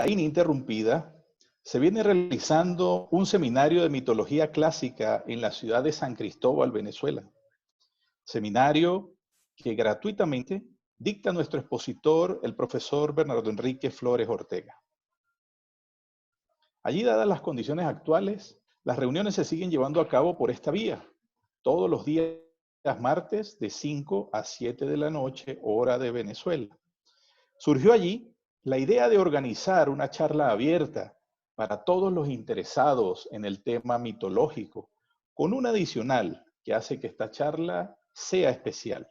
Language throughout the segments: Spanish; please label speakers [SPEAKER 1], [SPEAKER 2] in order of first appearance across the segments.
[SPEAKER 1] ininterrumpida, se viene realizando un seminario de mitología clásica en la ciudad de San Cristóbal, Venezuela. Seminario que gratuitamente dicta nuestro expositor, el profesor Bernardo Enrique Flores Ortega. Allí, dadas las condiciones actuales, las reuniones se siguen llevando a cabo por esta vía, todos los días martes de 5 a 7 de la noche, hora de Venezuela. Surgió allí la idea de organizar una charla abierta para todos los interesados en el tema mitológico, con un adicional que hace que esta charla sea especial.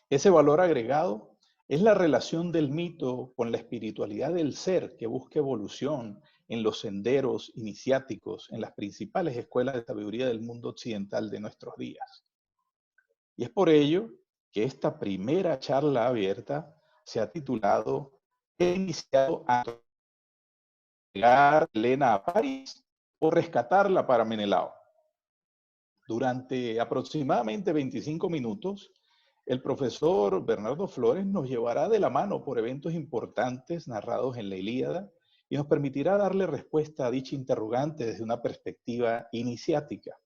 [SPEAKER 1] Ese valor agregado es la relación del mito con la espiritualidad del ser que busca evolución en los senderos iniciáticos en las principales escuelas de sabiduría del mundo occidental de nuestros días. Y es por ello que esta primera charla abierta se ha titulado ¿He iniciado a entregar Elena a París o rescatarla para Menelao? Durante aproximadamente 25 minutos, el profesor Bernardo Flores nos llevará de la mano por eventos importantes narrados en la Ilíada y nos permitirá darle respuesta a dicha interrogante desde una perspectiva iniciática.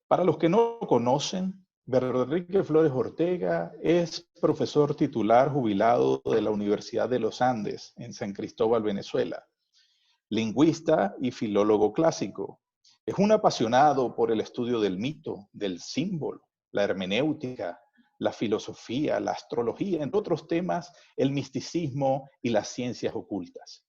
[SPEAKER 1] Para los que no lo conocen, Bernardo Enrique Flores Ortega es profesor titular jubilado de la Universidad de los Andes en San Cristóbal, Venezuela, lingüista y filólogo clásico. Es un apasionado por el estudio del mito, del símbolo, la hermenéutica, la filosofía, la astrología, entre otros temas, el misticismo y las ciencias ocultas.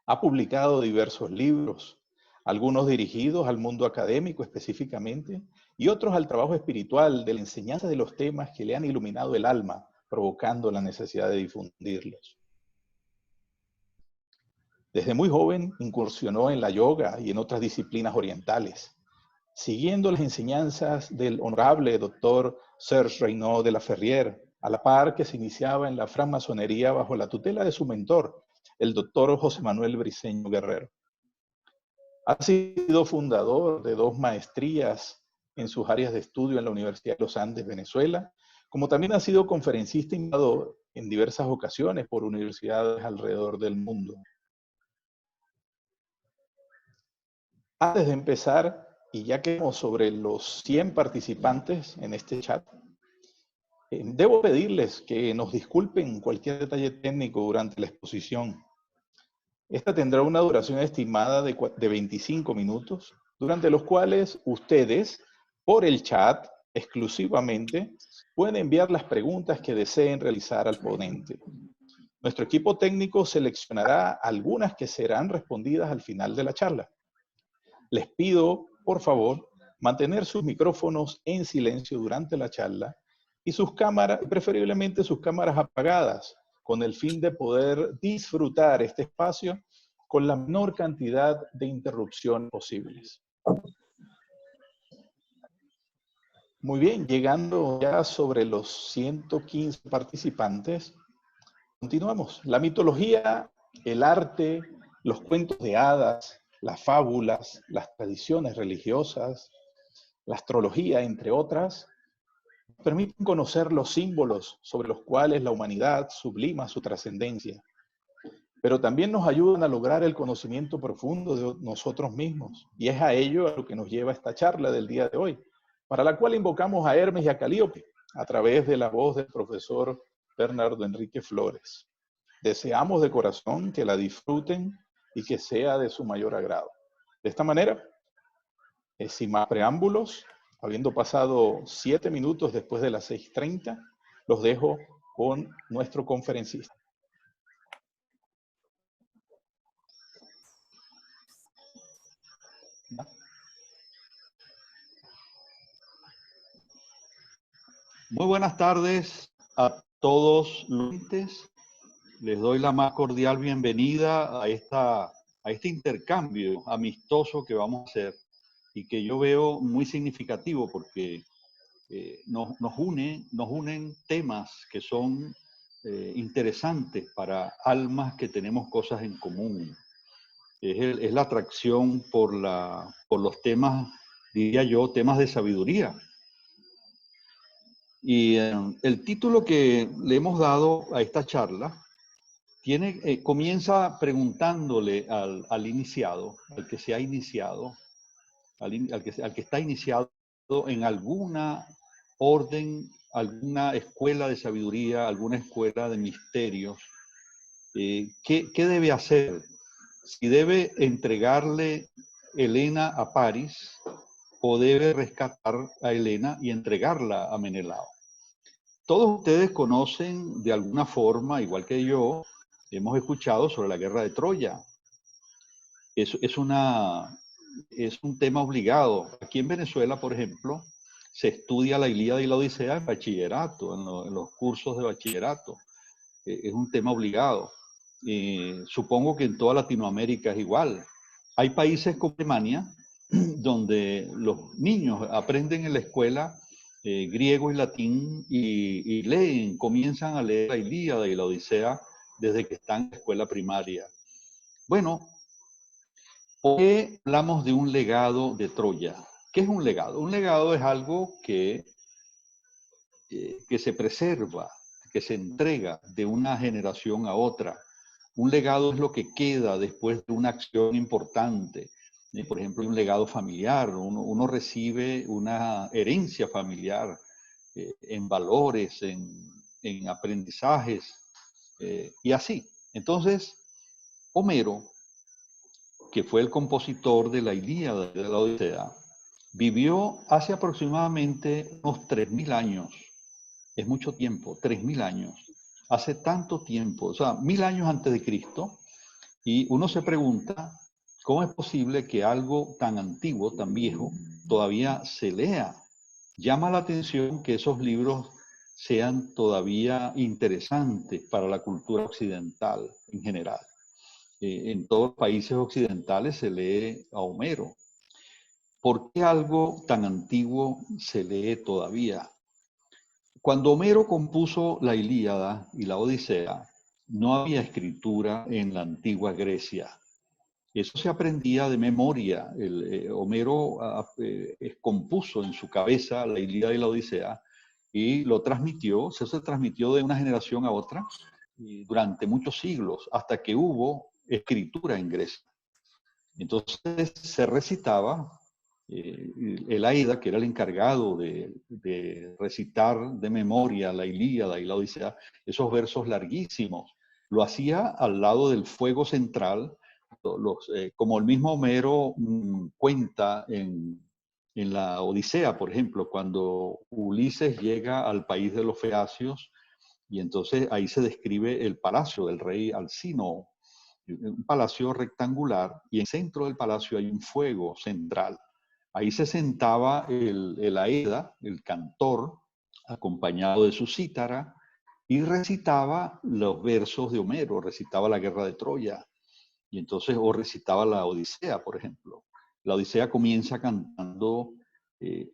[SPEAKER 1] Ha publicado diversos libros, algunos dirigidos al mundo académico específicamente, y otros al trabajo espiritual de la enseñanza de los temas que le han iluminado el alma, provocando la necesidad de difundirlos. Desde muy joven incursionó en la yoga y en otras disciplinas orientales, siguiendo las enseñanzas del honorable doctor Serge Reynaud de la Ferrière, a la par que se iniciaba en la francmasonería bajo la tutela de su mentor, el doctor José Manuel Briceño Guerrero. Ha sido fundador de 2 maestrías en sus áreas de estudio en la Universidad de los Andes, Venezuela, como también ha sido conferencista invitado en diversas ocasiones por universidades alrededor del mundo. Antes de empezar, y ya que estamos sobre los 100 participantes en este chat, debo pedirles que nos disculpen cualquier detalle técnico durante la exposición. Esta tendrá una duración estimada de 25 minutos, durante los cuales ustedes, por el chat exclusivamente, pueden enviar las preguntas que deseen realizar al ponente. Nuestro equipo técnico seleccionará algunas que serán respondidas al final de la charla. Les pido, por favor, mantener sus micrófonos en silencio durante la charla y sus cámaras, preferiblemente sus cámaras apagadas, con el fin de poder disfrutar este espacio con la menor cantidad de interrupciones posibles. Muy bien, llegando ya sobre los 115 participantes, continuamos. La mitología, el arte, los cuentos de hadas, las fábulas, las tradiciones religiosas, la astrología, entre otras, permiten conocer los símbolos sobre los cuales la humanidad sublima su trascendencia, pero también nos ayudan a lograr el conocimiento profundo de nosotros mismos, y es a ello a lo que nos lleva esta charla del día de hoy, para la cual invocamos a Hermes y a Calíope, a través de la voz del profesor Bernardo Enrique Flores. Deseamos de corazón que la disfruten y que sea de su mayor agrado. De esta manera, sin más preámbulos, habiendo pasado 7 minutos después de las 6:30, los dejo con nuestro conferencista.
[SPEAKER 2] Muy buenas tardes a todos los oyentes. Les doy la más cordial bienvenida a este intercambio amistoso que vamos a hacer y que yo veo muy significativo porque nos unen temas que son interesantes para almas que tenemos cosas en común. Es la atracción por los temas, diría yo, temas de sabiduría. Y el título que le hemos dado a esta charla comienza preguntándole al iniciado, al que se ha iniciado, al que está iniciado en alguna orden, alguna escuela de sabiduría, alguna escuela de misterios, ¿qué debe hacer? Si debe entregarle Helena a Paris o debe rescatar a Helena y entregarla a Menelao. Todos ustedes conocen de alguna forma, igual que yo, hemos escuchado sobre la guerra de Troya. Es un tema obligado. Aquí en Venezuela, por ejemplo, se estudia la Ilíada y la Odisea en bachillerato, en los cursos de bachillerato. Es un tema obligado. Supongo que en toda Latinoamérica es igual. Hay países como Alemania, donde los niños aprenden en la escuela griego y latín y leen, comienzan a leer la Ilíada y la Odisea desde que están en la escuela primaria. Bueno, ¿por qué hablamos de un legado de Troya? ¿Qué es un legado? Un legado es algo que se preserva, que se entrega de una generación a otra. Un legado es lo que queda después de una acción importante. Por ejemplo, un legado familiar. Uno recibe una herencia familiar en valores, en aprendizajes y así. Entonces, Homero, que fue el compositor de la Ilíada y de la Odisea, vivió hace aproximadamente unos 3000 años. Es mucho tiempo, 3000 años. Hace tanto tiempo, o sea, 1000 años antes de Cristo, y uno se pregunta, ¿cómo es posible que algo tan antiguo, tan viejo, todavía se lea? Llama la atención que esos libros sean todavía interesantes para la cultura occidental en general. En todos los países occidentales se lee a Homero. ¿Por qué algo tan antiguo se lee todavía? Cuando Homero compuso la Ilíada y la Odisea, no había escritura en la antigua Grecia. Eso se aprendía de memoria. Homero compuso en su cabeza la Ilíada y la Odisea y lo transmitió, eso se transmitió de una generación a otra durante muchos siglos, hasta que hubo escritura en Grecia. Entonces se recitaba el Aida, que era el encargado de recitar de memoria la Ilíada y la Odisea, esos versos larguísimos. Lo hacía al lado del fuego central, como el mismo Homero cuenta en la Odisea, por ejemplo, cuando Ulises llega al país de los Feacios, y entonces ahí se describe el palacio del rey Alcino, un palacio rectangular, y en el centro del palacio hay un fuego central. Ahí se sentaba el Aeda, el cantor, acompañado de su cítara, y recitaba los versos de Homero, recitaba la guerra de Troya, y entonces, o recitaba la Odisea, por ejemplo. La Odisea comienza cantando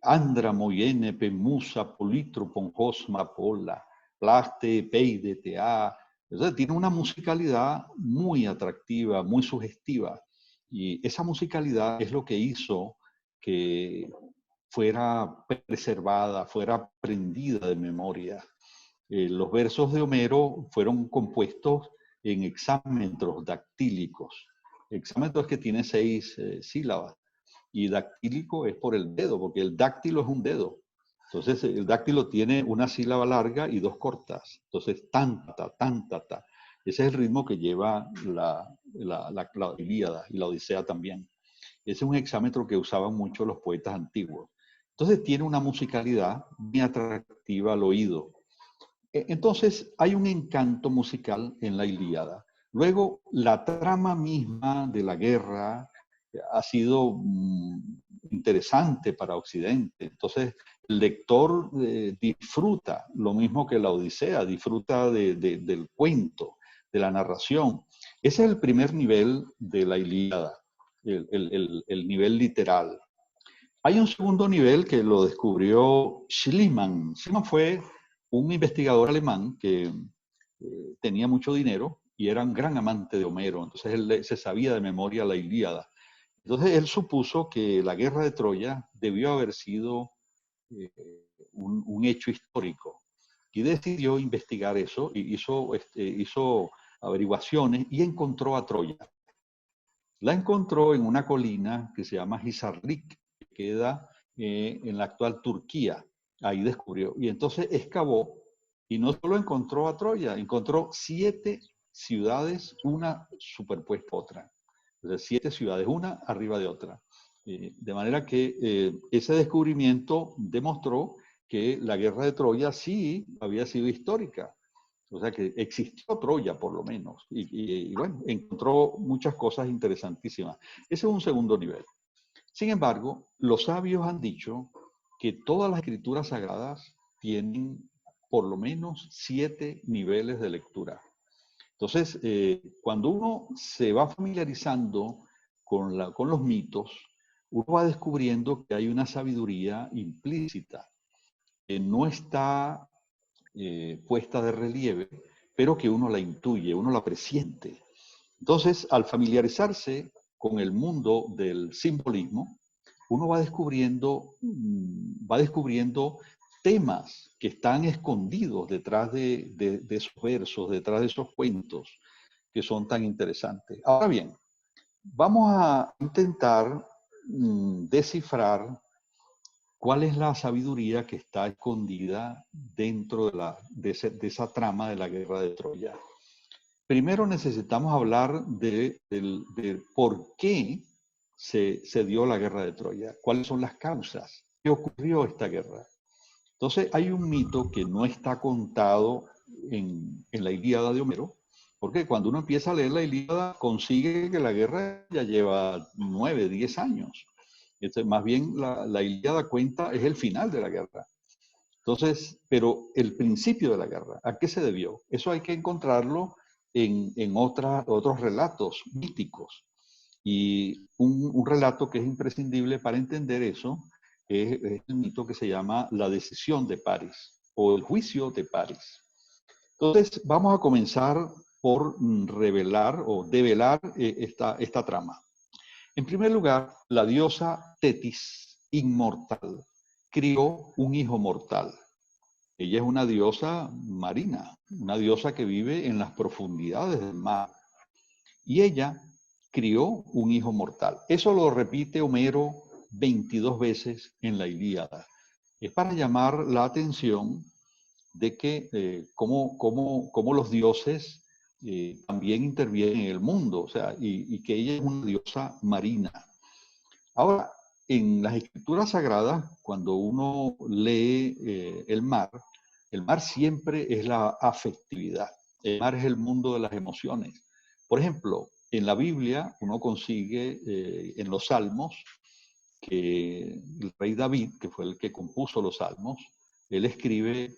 [SPEAKER 2] Andra moyene pemusa politro ponjosma pola, plaste peide tea. O sea, tiene una musicalidad muy atractiva, muy sugestiva. Y esa musicalidad es lo que hizo que fuera preservada, fuera aprendida de memoria. Los versos de Homero fueron compuestos en hexámetros dactílicos. Hexámetro es que tiene 6 sílabas y dactílico es por el dedo, porque el dáctilo es un dedo. Entonces el dáctilo tiene una sílaba larga y 2 cortas. Entonces tanta, tanta, ta. Ese es el ritmo que lleva la Ilíada y la Odisea también. Ese es un hexámetro que usaban mucho los poetas antiguos. Entonces tiene una musicalidad muy atractiva al oído. Entonces hay un encanto musical en la Ilíada. Luego, la trama misma de la guerra ha sido interesante para Occidente. Entonces, el lector disfruta, lo mismo que la Odisea, disfruta del cuento, de la narración. Ese es el primer nivel de la Ilíada, el nivel literal. Hay un segundo nivel que lo descubrió Schliemann. Schliemann fue un investigador alemán que tenía mucho dinero y era un gran amante de Homero. Entonces él se sabía de memoria la Ilíada. Entonces él supuso que la guerra de Troya debió haber sido un hecho histórico y decidió investigar eso y hizo averiguaciones y encontró a Troya. La encontró en una colina que se llama Hisarlik, que queda en la actual Turquía. Ahí descubrió. Y entonces excavó y no solo encontró a Troya, encontró 7 ciudades, una superpuesta a otra. O sea, 7 ciudades, una arriba de otra. De manera que ese descubrimiento demostró que la guerra de Troya sí había sido histórica. O sea que existió Troya por lo menos. Y bueno, encontró muchas cosas interesantísimas. Ese es un segundo nivel. Sin embargo, los sabios han dicho que todas las escrituras sagradas tienen por lo menos 7 niveles de lectura. Entonces, cuando uno se va familiarizando con los mitos, uno va descubriendo que hay una sabiduría implícita que no está puesta de relieve, pero que uno la intuye, uno la presiente. Entonces, al familiarizarse con el mundo del simbolismo, uno va descubriendo temas que están escondidos detrás de esos versos, detrás de esos cuentos que son tan interesantes. Ahora bien, vamos a intentar descifrar cuál es la sabiduría que está escondida dentro de esa trama de la guerra de Troya. Primero necesitamos hablar de por qué se dio la guerra de Troya, cuáles son las causas, qué ocurrió esta guerra. Entonces hay un mito que no está contado en la Ilíada de Homero, porque cuando uno empieza a leer la Ilíada consigue que la guerra ya lleva 9, 10 años. Más bien la Ilíada cuenta es el final de la guerra. Entonces, pero el principio de la guerra, ¿a qué se debió? Eso hay que encontrarlo en otros relatos míticos. Y un relato que es imprescindible para entender eso es el mito que se llama la decisión de París o el juicio de París. Entonces, vamos a comenzar por revelar o develar esta trama. En primer lugar, la diosa Tetis, inmortal, crió un hijo mortal. Ella es una diosa marina, una diosa que vive en las profundidades del mar. Y ella crió un hijo mortal. Eso lo repite Homero 22 veces en la Ilíada. Es para llamar la atención de que cómo los dioses también intervienen en el mundo, o sea, y que ella es una diosa marina. Ahora, en las escrituras sagradas, cuando uno lee el mar siempre es la afectividad. El mar es el mundo de las emociones. Por ejemplo, en la Biblia uno consigue en los Salmos que el rey David, que fue el que compuso los Salmos, él escribe,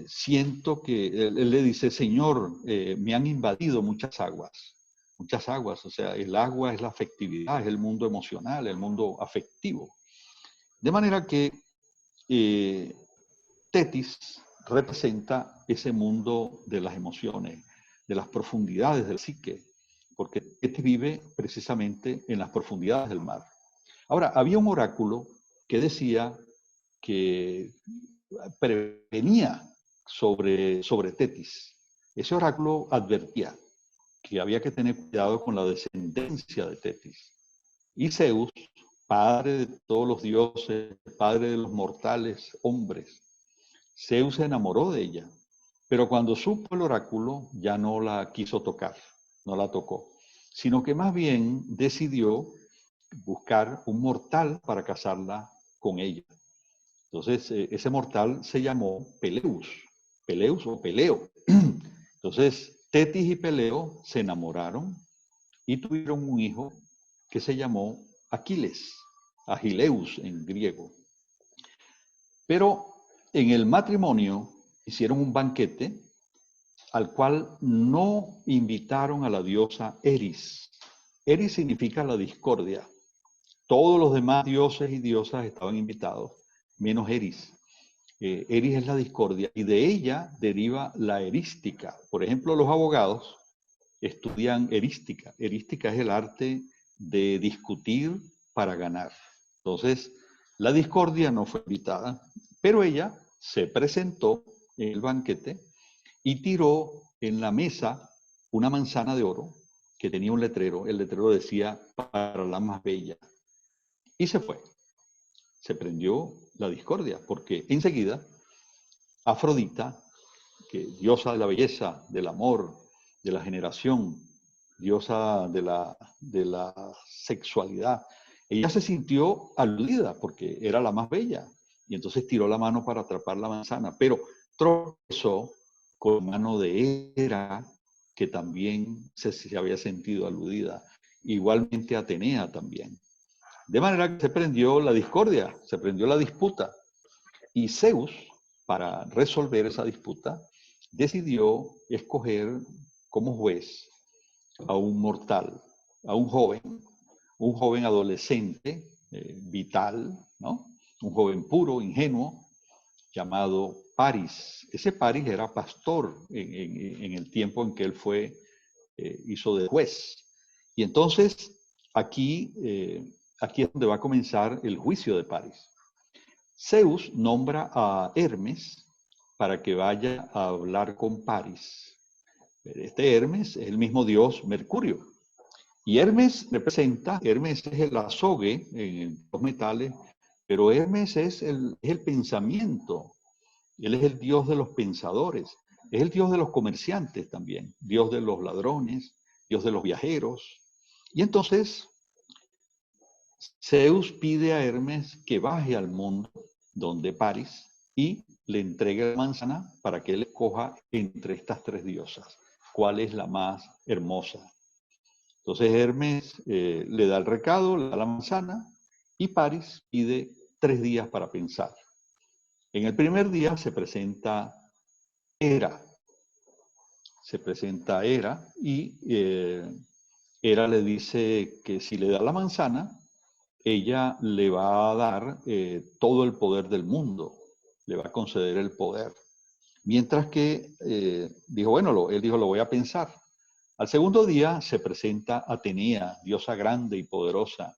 [SPEAKER 2] siento que, él le dice, Señor, me han invadido muchas aguas, o sea, el agua es la afectividad, es el mundo emocional, el mundo afectivo. De manera que Tetis representa ese mundo de las emociones, de las profundidades del psique, porque Tetis vive precisamente en las profundidades del mar. Ahora, había un oráculo que decía que prevenía sobre Tetis. Ese oráculo advertía que había que tener cuidado con la descendencia de Tetis. Y Zeus, padre de todos los dioses, padre de los mortales hombres, Zeus se enamoró de ella, pero cuando supo el oráculo ya no la quiso tocar, no la tocó, sino que más bien decidió buscar un mortal para casarla con ella. Entonces, ese mortal se llamó Peleus o Peleo. Entonces, Tetis y Peleo se enamoraron y tuvieron un hijo que se llamó Aquiles, Agileus en griego. Pero en el matrimonio hicieron un banquete al cual no invitaron a la diosa Eris. Eris significa la discordia. Todos los demás dioses y diosas estaban invitados, menos Eris. Eris es la discordia y de ella deriva la erística. Por ejemplo, los abogados estudian erística. Erística es el arte de discutir para ganar. Entonces, la discordia no fue invitada, pero ella se presentó en el banquete y tiró en la mesa una manzana de oro que tenía un letrero. El letrero decía, para la más bella. Y se fue. Se prendió la discordia, porque enseguida Afrodita, que diosa de la belleza, del amor, de la generación, diosa de la sexualidad, ella se sintió aludida porque era la más bella y entonces tiró la mano para atrapar la manzana, pero tropezó con la mano de Hera, que también se había sentido aludida, igualmente Atenea también. De manera que se prendió la discordia, se prendió la disputa, y Zeus, para resolver esa disputa, decidió escoger como juez a un mortal, a un joven adolescente, vital, ¿no? Un joven puro, ingenuo, llamado Paris. Ese Paris era pastor en el tiempo en que él hizo de juez. Y entonces aquí es donde va a comenzar el juicio de Paris. Zeus nombra a Hermes para que vaya a hablar con Paris. Este Hermes es el mismo dios Mercurio. Y Hermes es el azogue en los metales, pero Hermes es el pensamiento. Él es el dios de los pensadores. Es el dios de los comerciantes también, dios de los ladrones, dios de los viajeros. Y entonces Zeus pide a Hermes que baje al mundo donde Paris y le entregue la manzana para que él escoja entre estas tres diosas cuál es la más hermosa. Entonces Hermes le da el recado, le da la manzana y Paris pide 3 días para pensar. En el primer día se presenta Hera. Y Hera le dice que si le da la manzana, ella le va a dar todo el poder del mundo, le va a conceder el poder. Mientras que él dijo, lo voy a pensar. Al segundo día se presenta Atenea, diosa grande y poderosa,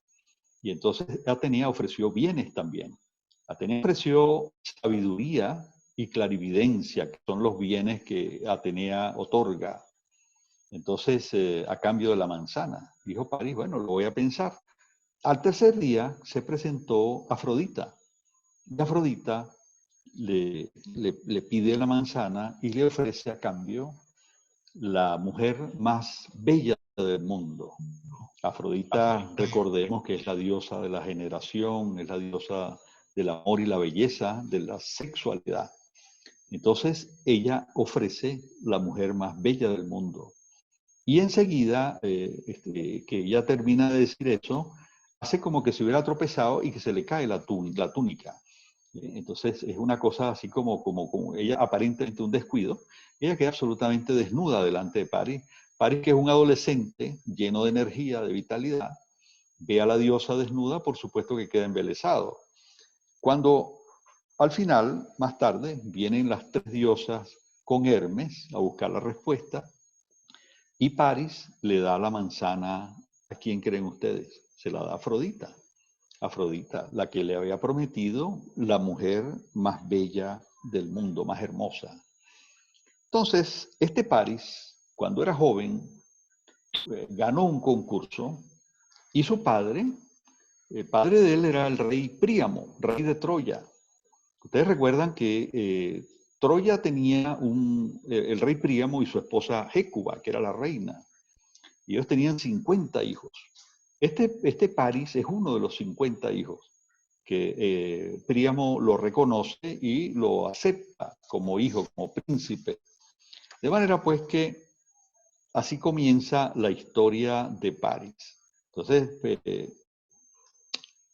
[SPEAKER 2] y entonces Atenea ofreció bienes también. Atenea ofreció sabiduría y clarividencia, que son los bienes que Atenea otorga. Entonces, a cambio de la manzana, dijo Paris, bueno, lo voy a pensar. Al tercer día se presentó Afrodita. Y Afrodita le pide la manzana y le ofrece a cambio la mujer más bella del mundo. Afrodita, recordemos que es la diosa de la generación, es la diosa del amor y la belleza, de la sexualidad. Entonces, ella ofrece la mujer más bella del mundo. Y enseguida, que ella termina de decir eso, hace como que se hubiera tropezado y que se le cae la túnica. Entonces es una cosa así como ella aparentemente un descuido. Ella queda absolutamente desnuda delante de Paris. Paris, que es un adolescente lleno de energía, de vitalidad, ve a la diosa desnuda, por supuesto que queda embelesado. Cuando al final, más tarde, vienen las 3 diosas con Hermes a buscar la respuesta, y Paris le da la manzana, ¿a quién creen ustedes? Se la da a Afrodita. Afrodita, la que le había prometido la mujer más bella del mundo, más hermosa. Entonces, este Paris, cuando era joven, ganó un concurso y su padre, el padre de él era el rey Príamo, rey de Troya. Ustedes recuerdan que Troya tenía el rey Príamo y su esposa Hécuba, que era la reina. Y ellos tenían 50 hijos. Este Paris es uno de los 50 hijos que Príamo lo reconoce y lo acepta como hijo, como príncipe. De manera pues que así comienza la historia de Paris. Entonces,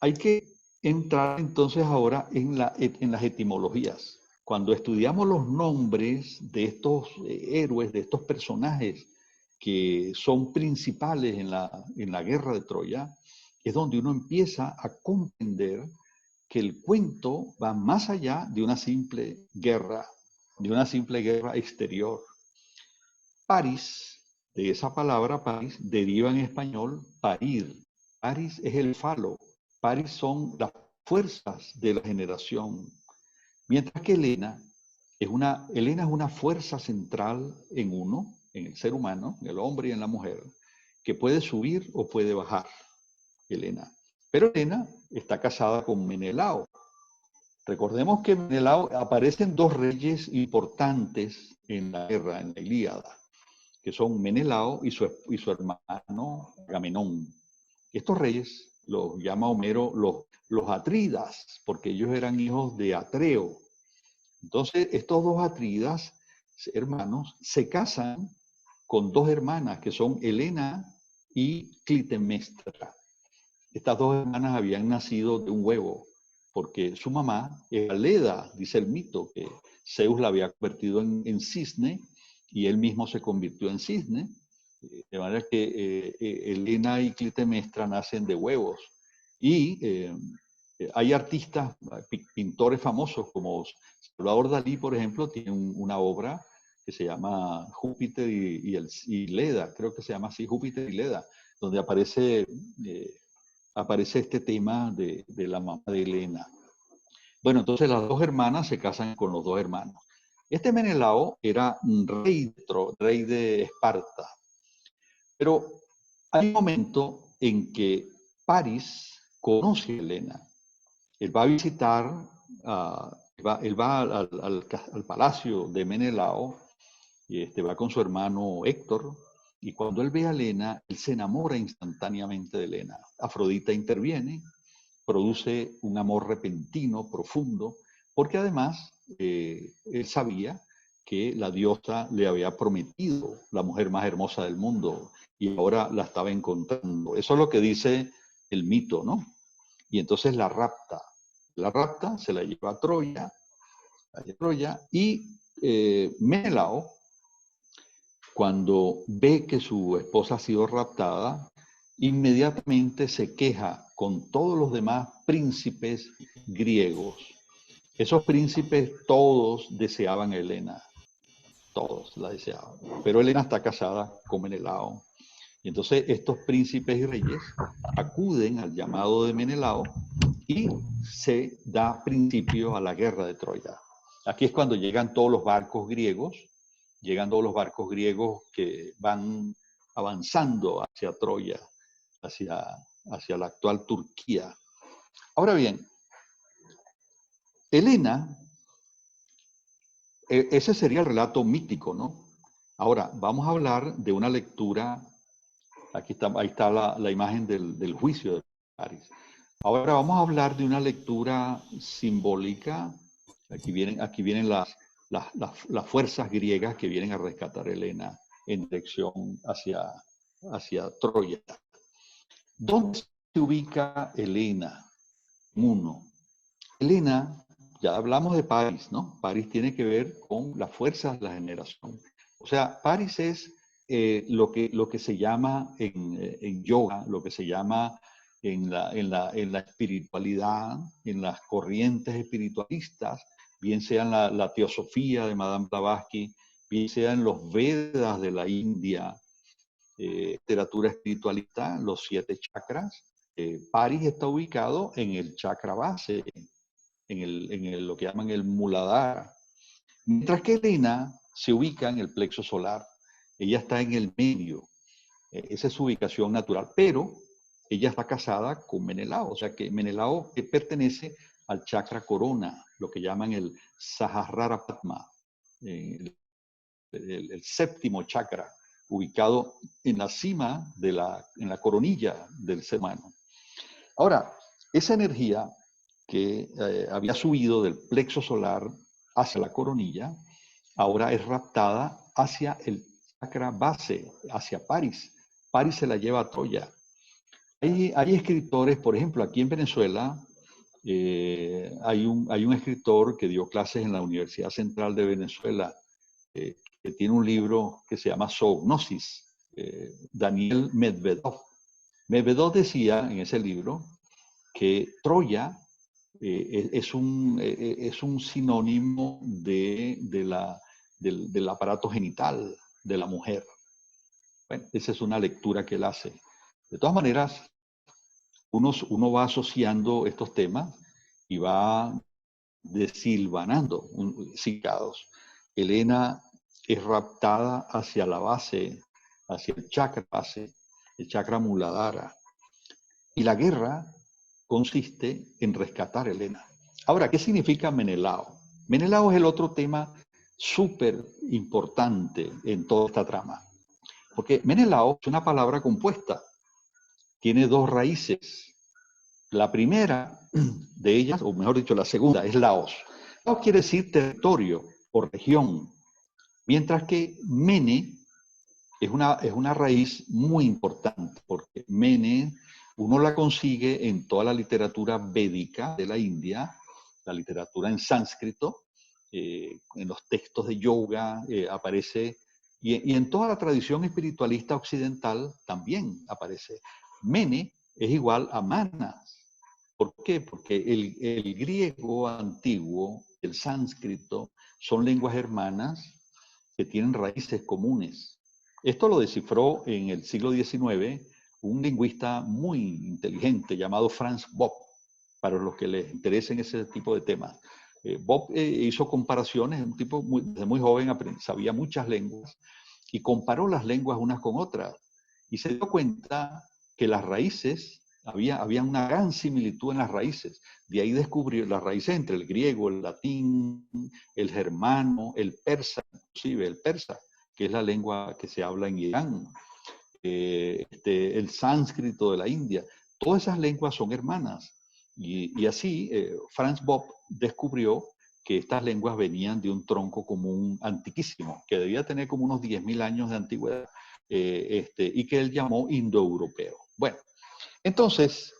[SPEAKER 2] hay que entrar entonces ahora en las etimologías. Cuando estudiamos los nombres de estos héroes, de estos personajes que son principales en la guerra de Troya, es donde uno empieza a comprender que el cuento va más allá de una simple guerra exterior. Paris, de esa palabra Paris, deriva en español parir. Paris es el falo. Paris son las fuerzas de la generación. Mientras que Helena es una fuerza central en uno, en el ser humano, en el hombre y en la mujer, que puede subir o puede bajar, Helena. Pero Helena está casada con Menelao. Recordemos que en Menelao aparecen dos reyes importantes en la guerra, en la Ilíada, que son Menelao y su hermano Agamenón. Estos reyes los llama Homero los Atridas, porque ellos eran hijos de Atreo. Entonces, estos dos Atridas, hermanos, se casan con dos hermanas, que son Helena y Clitemnestra. Estas dos hermanas habían nacido de un huevo, porque su mamá era Leda, dice el mito, que Zeus la había convertido en cisne, y él mismo se convirtió en cisne, de manera que Helena y Clitemnestra nacen de huevos. Y hay artistas, pintores famosos como Salvador Dalí, por ejemplo, tiene una obra que se llama Júpiter y Leda, creo que se llama así, Júpiter y Leda, donde aparece este tema de la mamá de Helena. Bueno, entonces las dos hermanas se casan con los dos hermanos. Este Menelao era rey de Esparta, pero hay un momento en que París conoce a Helena. Él va a visitar, él va al palacio de Menelao, y va con su hermano Héctor, y cuando él ve a Helena, él se enamora instantáneamente de Helena. Afrodita interviene, produce un amor repentino, profundo, porque además él sabía que la diosa le había prometido la mujer más hermosa del mundo y ahora la estaba encontrando. Eso es lo que dice el mito, ¿no? Y entonces la rapta. La rapta, se la lleva a Troya, y Menelao, cuando ve que su esposa ha sido raptada, inmediatamente se queja con todos los demás príncipes griegos. Esos príncipes todos deseaban a Helena, todos la deseaban, pero Helena está casada con Menelao. Y entonces estos príncipes y reyes acuden al llamado de Menelao y se da principio a la guerra de Troya. Aquí es cuando llegan todos los barcos griegos, que van avanzando hacia Troya, hacia la actual Turquía. Ahora bien, Helena, ese sería el relato mítico, ¿no? Ahora, vamos a hablar de una lectura, ahí está la imagen del juicio de París. Ahora vamos a hablar de una lectura simbólica. Aquí vienen las fuerzas griegas que vienen a rescatar a Helena en dirección hacia Troya. ¿Dónde se ubica Helena? Uno, Helena, ya hablamos de París, ¿no? París tiene que ver con las fuerzas de la generación. O sea, París es lo que se llama en yoga, lo que se llama en la espiritualidad, en las corrientes espiritualistas, bien sea en la teosofía de Madame Blavatsky, bien sea en los Vedas de la India, literatura espiritualista, los 7 chakras. París está ubicado en el chakra base, lo que llaman el Muladhara. Mientras que Helena se ubica en el plexo solar. Ella está en el medio. Esa es su ubicación natural. Pero ella está casada con Menelao. O sea que Menelao pertenece al chakra corona, lo que llaman el Sahasrara Padma, el séptimo chakra, ubicado en la cima, en la coronilla del ser humano. Ahora, esa energía que había subido del plexo solar hacia la coronilla, ahora es raptada hacia el chakra base, hacia París. París se la lleva a Troya. Hay escritores, por ejemplo, aquí en Venezuela, hay un escritor que dio clases en la Universidad Central de Venezuela, que tiene un libro que se llama Zoognosis, Daniel Medvedov. Medvedov decía en ese libro que Troya es un sinónimo del aparato genital de la mujer. Bueno, esa es una lectura que él hace. De todas maneras, uno va asociando estos temas y va desilvanando significados. Helena es raptada hacia la base, hacia el chakra base, el chakra Muladhara. Y la guerra consiste en rescatar a Helena. Ahora, ¿qué significa Menelao? Menelao es el otro tema súper importante en toda esta trama. Porque Menelao es una palabra compuesta. Tiene dos raíces. La primera de ellas, o mejor dicho, la segunda, es Laos. Laos quiere decir territorio o región. Mientras que Mene es una raíz muy importante, porque Mene uno la consigue en toda la literatura védica de la India, la literatura en sánscrito, en los textos de yoga aparece, y en toda la tradición espiritualista occidental también aparece. Mene es igual a Manas. ¿Por qué? Porque el griego antiguo, el sánscrito, son lenguas hermanas que tienen raíces comunes. Esto lo descifró en el siglo XIX un lingüista muy inteligente llamado Franz Bopp, para los que les interesen ese tipo de temas. Bopp hizo comparaciones, un tipo desde muy joven sabía muchas lenguas y comparó las lenguas unas con otras y se dio cuenta que las raíces, había una gran similitud en las raíces. De ahí descubrió las raíces entre el griego, el latín, el germano, el persa, inclusive el persa, que es la lengua que se habla en Irán, el sánscrito de la India. Todas esas lenguas son hermanas. Y así Franz Bopp descubrió que estas lenguas venían de un tronco común antiquísimo, que debía tener como unos 10.000 años de antigüedad, y que él llamó indoeuropeo. Bueno, entonces,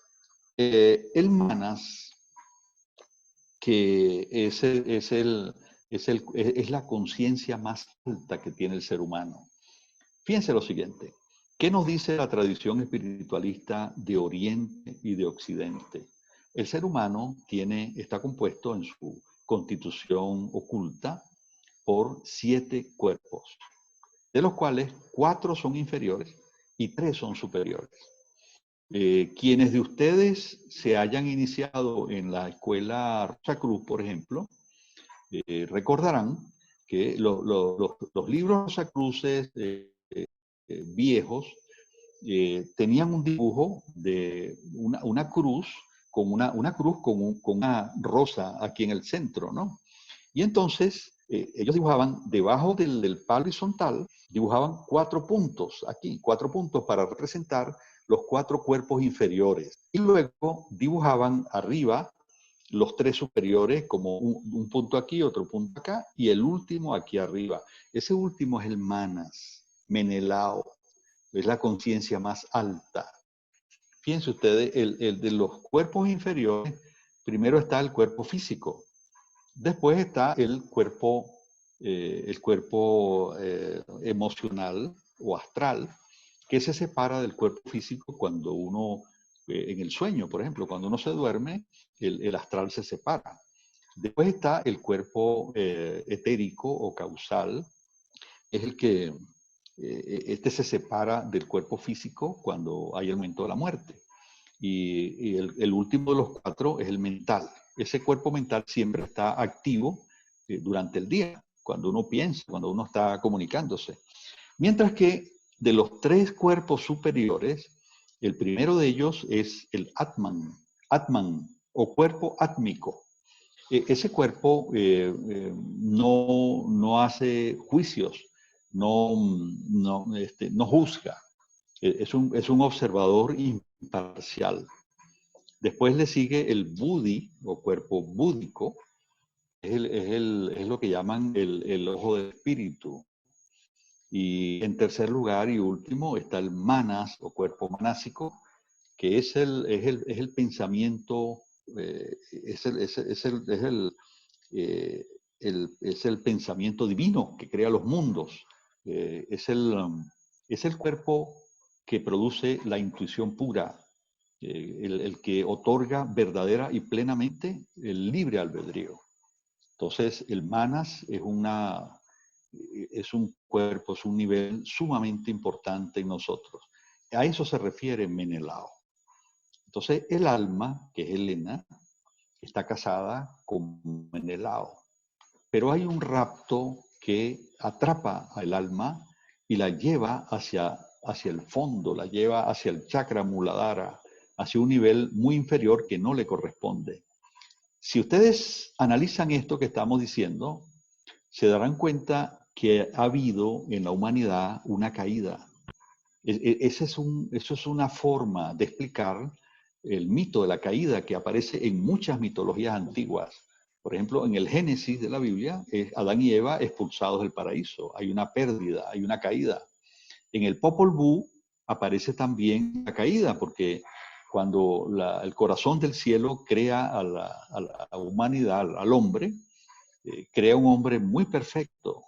[SPEAKER 2] el Manas, que es la conciencia más alta que tiene el ser humano. Fíjense lo siguiente, ¿qué nos dice la tradición espiritualista de Oriente y de Occidente? El ser humano está compuesto en su constitución oculta por 7 cuerpos, de los cuales 4 son inferiores y 3 son superiores. Quienes de ustedes se hayan iniciado en la escuela Rosa Cruz, por ejemplo, recordarán que los libros Rosacruces viejos tenían un dibujo de una cruz con con una rosa aquí en el centro, ¿no? Y entonces ellos dibujaban debajo del palo horizontal, dibujaban 4 puntos aquí, 4 puntos para representar los 4 cuerpos inferiores. Y luego dibujaban arriba los 3 superiores como un punto aquí, otro punto acá, y el último aquí arriba. Ese último es el Manas, Menelao, es la conciencia más alta. Fíjense ustedes, el de los cuerpos inferiores, primero está el cuerpo físico, después está el cuerpo emocional o astral, que se separa del cuerpo físico cuando uno, en el sueño, por ejemplo, cuando uno se duerme, el astral se separa. Después está el cuerpo etérico o causal, es el que este se separa del cuerpo físico cuando hay el momento de la muerte. Y el último de los 4 es el mental. Ese cuerpo mental siempre está activo durante el día, cuando uno piensa, cuando uno está comunicándose. Mientras que de los 3 cuerpos superiores, el primero de ellos es el Atman o cuerpo átmico. Ese cuerpo no hace juicios, no juzga, es un observador imparcial. Después le sigue el Buddhi o cuerpo búdico, es lo que llaman el ojo del espíritu. Y en tercer lugar y último está el Manas o cuerpo manásico, que es el pensamiento, es el pensamiento divino que crea los mundos. Es el cuerpo que produce la intuición pura, el que otorga verdadera y plenamente el libre albedrío. Entonces, el Manas es un cuerpo, es un nivel sumamente importante en nosotros. A eso se refiere Menelao. Entonces, el alma, que es Helena, está casada con Menelao. Pero hay un rapto que atrapa al alma y la lleva hacia el fondo, la lleva hacia el chakra muladhara, hacia un nivel muy inferior que no le corresponde. Si ustedes analizan esto que estamos diciendo, se darán cuenta que ha habido en la humanidad una caída. Eso es una forma de explicar el mito de la caída que aparece en muchas mitologías antiguas. Por ejemplo, en el Génesis de la Biblia, Adán y Eva expulsados del paraíso. Hay una pérdida, hay una caída. En el Popol Vuh aparece también la caída, porque cuando el corazón del cielo crea a la humanidad, al hombre, crea un hombre muy perfecto,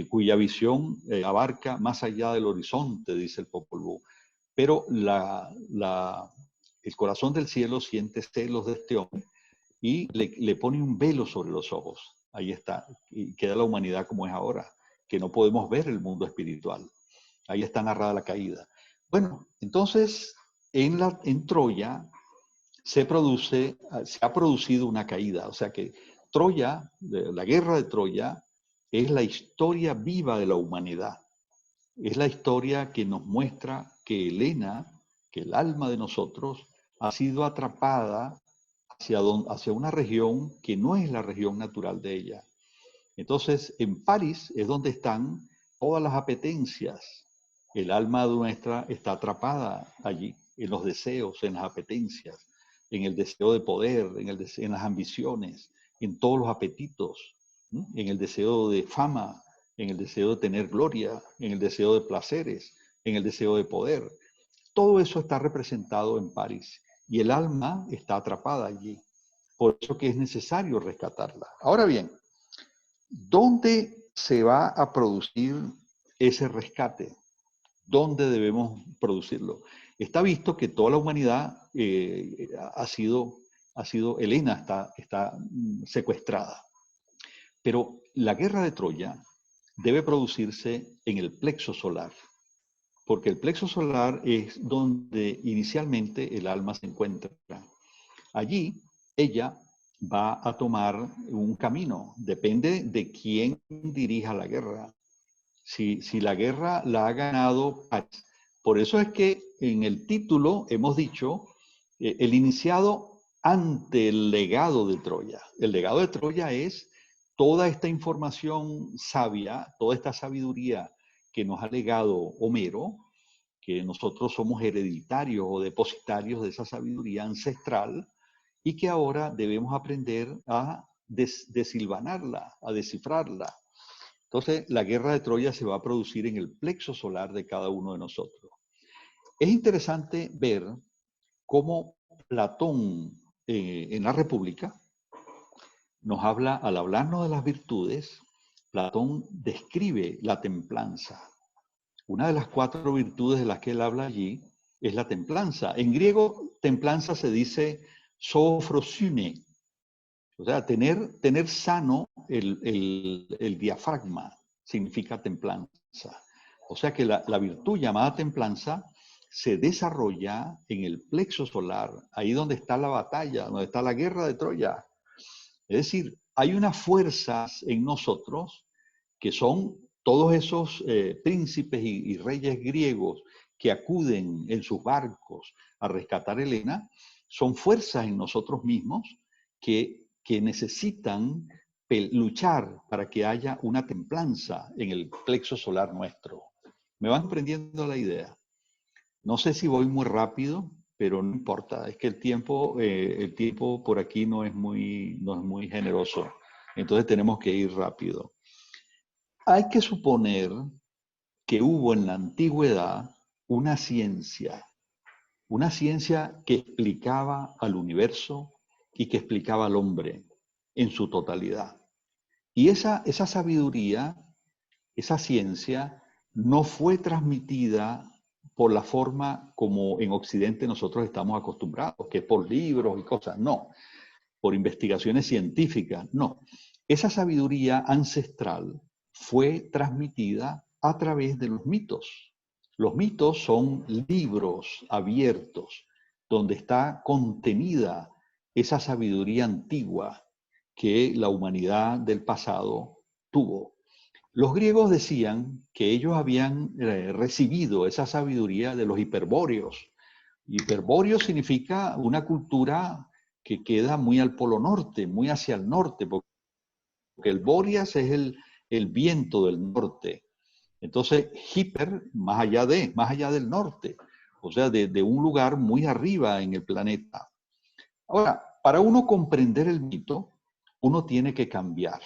[SPEAKER 2] cuya visión abarca más allá del horizonte, dice el Popol Vuh. Pero el corazón del cielo siente celos de este hombre y le pone un velo sobre los ojos. Ahí está, y queda la humanidad como es ahora, que no podemos ver el mundo espiritual. Ahí está narrada la caída. Bueno, entonces en Troya se ha producido una caída. O sea que Troya, la guerra de Troya, es la historia viva de la humanidad. Es la historia que nos muestra que Helena, que el alma de nosotros, ha sido atrapada hacia una región que no es la región natural de ella. Entonces, en París es donde están todas las apetencias. El alma nuestra está atrapada allí, en los deseos, en las apetencias, en el deseo de poder, en las ambiciones, en todos los apetitos, ¿sí? En el deseo de fama, en el deseo de tener gloria, en el deseo de placeres, en el deseo de poder. Todo eso está representado en París y el alma está atrapada allí. Por eso que es necesario rescatarla. Ahora bien, ¿dónde se va a producir ese rescate? ¿Dónde debemos producirlo? Está visto que toda la humanidad ha sido, Helena está secuestrada. Pero la guerra de Troya debe producirse en el plexo solar, porque el plexo solar es donde inicialmente el alma se encuentra. Allí ella va a tomar un camino, depende de quién dirija la guerra. Si la guerra la ha ganado París. Por eso es que en el título hemos dicho el iniciado ante el legado de Troya. El legado de Troya es toda esta información sabia, toda esta sabiduría que nos ha legado Homero, que nosotros somos hereditarios o depositarios de esa sabiduría ancestral y que ahora debemos aprender a desilvanarla, a descifrarla. Entonces, la guerra de Troya se va a producir en el plexo solar de cada uno de nosotros. Es interesante ver cómo Platón en la República nos habla, al hablarnos de las virtudes, Platón describe la templanza. Una de las 4 virtudes de las que él habla allí es la templanza. En griego, templanza se dice sofrosune, o sea, tener sano el diafragma significa templanza. O sea que la virtud llamada templanza se desarrolla en el plexo solar, ahí donde está la batalla, donde está la guerra de Troya. Es decir, hay unas fuerzas en nosotros que son todos esos príncipes y reyes griegos que acuden en sus barcos a rescatar a Helena, son fuerzas en nosotros mismos que necesitan luchar para que haya una templanza en el plexo solar nuestro. ¿Me van comprendiendo la idea? No sé si voy muy rápido, pero no importa. Es que el tiempo por aquí no es muy generoso. Entonces tenemos que ir rápido. Hay que suponer que hubo en la antigüedad una ciencia que explicaba al universo y que explicaba al hombre en su totalidad. Y esa sabiduría, esa ciencia, no fue transmitida por la forma como en Occidente nosotros estamos acostumbrados, que es por libros y cosas, no, por investigaciones científicas, no. Esa sabiduría ancestral fue transmitida a través de los mitos. Los mitos son libros abiertos donde está contenida esa sabiduría antigua que la humanidad del pasado tuvo. Los griegos decían que ellos habían recibido esa sabiduría de los hiperbóreos. Hiperbóreo significa una cultura que queda muy al polo norte, muy hacia el norte, porque el Bóreas es el viento del norte. Entonces, hiper, más allá del norte, o sea, de un lugar muy arriba en el planeta. Ahora, para uno comprender el mito, uno tiene que cambiar.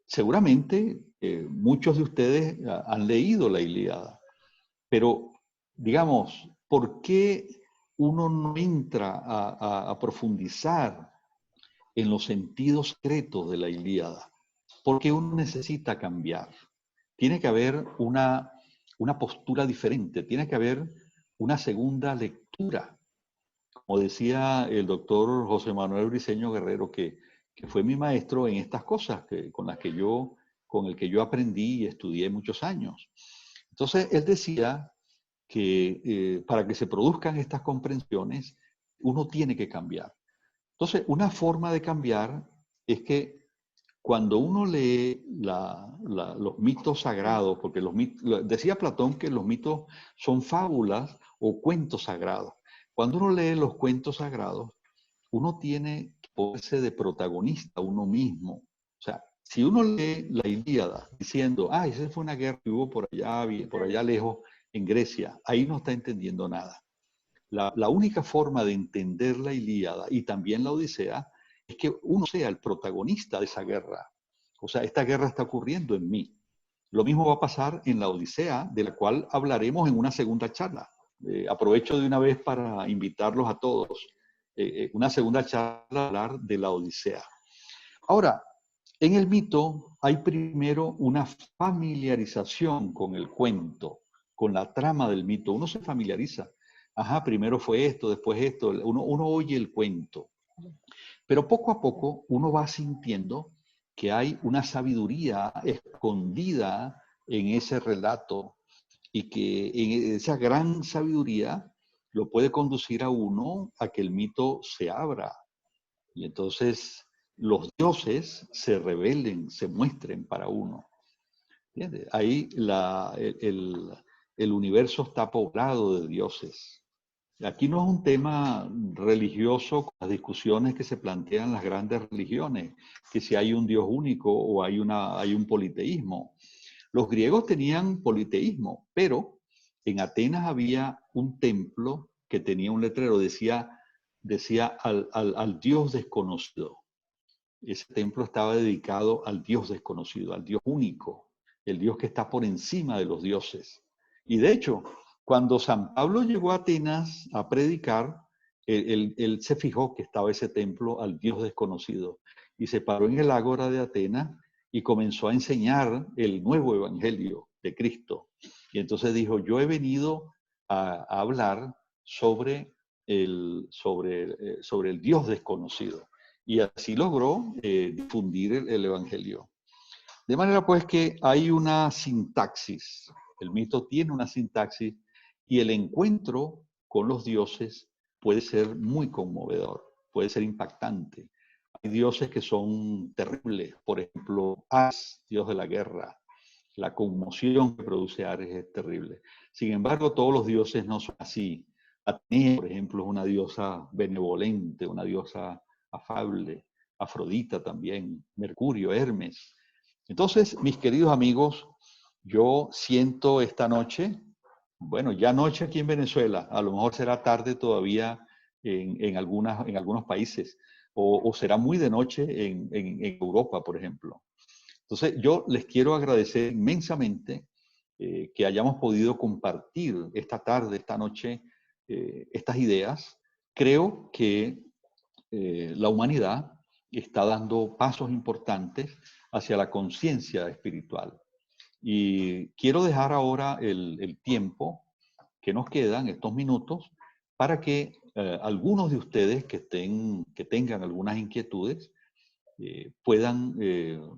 [SPEAKER 2] Seguramente muchos de ustedes han leído la Ilíada, pero digamos, ¿por qué uno no entra a profundizar en los sentidos secretos de la Ilíada? Porque uno necesita cambiar. Tiene que haber una postura diferente, tiene que haber una segunda lectura. Como decía el doctor José Manuel Briceño Guerrero, que fue mi maestro en estas cosas con el que yo aprendí y estudié muchos años. Entonces, él decía que para que se produzcan estas comprensiones, uno tiene que cambiar. Entonces, una forma de cambiar es que cuando uno lee los mitos sagrados, porque decía Platón que los mitos son fábulas o cuentos sagrados. Cuando uno lee los cuentos sagrados, uno tiene que ponerse de protagonista uno mismo. O sea, si uno lee la Ilíada diciendo, esa fue una guerra que hubo por allá lejos en Grecia, ahí no está entendiendo nada. La única forma de entender la Ilíada y también la Odisea es que uno sea el protagonista de esa guerra. O sea, esta guerra está ocurriendo en mí. Lo mismo va a pasar en la Odisea, de la cual hablaremos en una segunda charla. Aprovecho de una vez para invitarlos a todos. Una segunda charla a hablar de la Odisea. Ahora, en el mito hay primero una familiarización con el cuento, con la trama del mito. Uno se familiariza. Primero fue esto, después esto. Uno oye el cuento. Pero poco a poco uno va sintiendo que hay una sabiduría escondida en ese relato y que en esa gran sabiduría lo puede conducir a uno a que el mito se abra. Y entonces los dioses se revelen, se muestren para uno. ¿Entiendes? Ahí el universo está poblado de dioses. Aquí no es un tema religioso con las discusiones que se plantean las grandes religiones, que si hay un Dios único o hay un politeísmo. Los griegos tenían politeísmo, pero en Atenas había un templo que tenía un letrero, decía al Dios desconocido. Ese templo estaba dedicado al Dios desconocido, al Dios único, el Dios que está por encima de los dioses. Y de hecho, cuando San Pablo llegó a Atenas a predicar, él se fijó que estaba ese templo al Dios desconocido y se paró en el ágora de Atenas y comenzó a enseñar el nuevo evangelio de Cristo. Y entonces dijo, yo he venido a hablar sobre el Dios desconocido. Y así logró difundir el evangelio. De manera pues que hay una sintaxis, el mito tiene una sintaxis y el encuentro con los dioses puede ser muy conmovedor, puede ser impactante. Hay dioses que son terribles, por ejemplo, Ares, dios de la guerra. La conmoción que produce Ares es terrible. Sin embargo, todos los dioses no son así. Atenea, por ejemplo, es una diosa benevolente, una diosa afable. Afrodita también, Mercurio, Hermes. Entonces, mis queridos amigos, yo siento esta noche, bueno, ya noche aquí en Venezuela, a lo mejor será tarde todavía en algunos países, o será muy de noche en Europa, por ejemplo. Entonces, yo les quiero agradecer inmensamente que hayamos podido compartir esta tarde, esta noche, estas ideas. Creo que la humanidad está dando pasos importantes hacia la conciencia espiritual. Y quiero dejar ahora el tiempo que nos quedan, estos minutos, para que algunos de ustedes que tengan algunas inquietudes puedan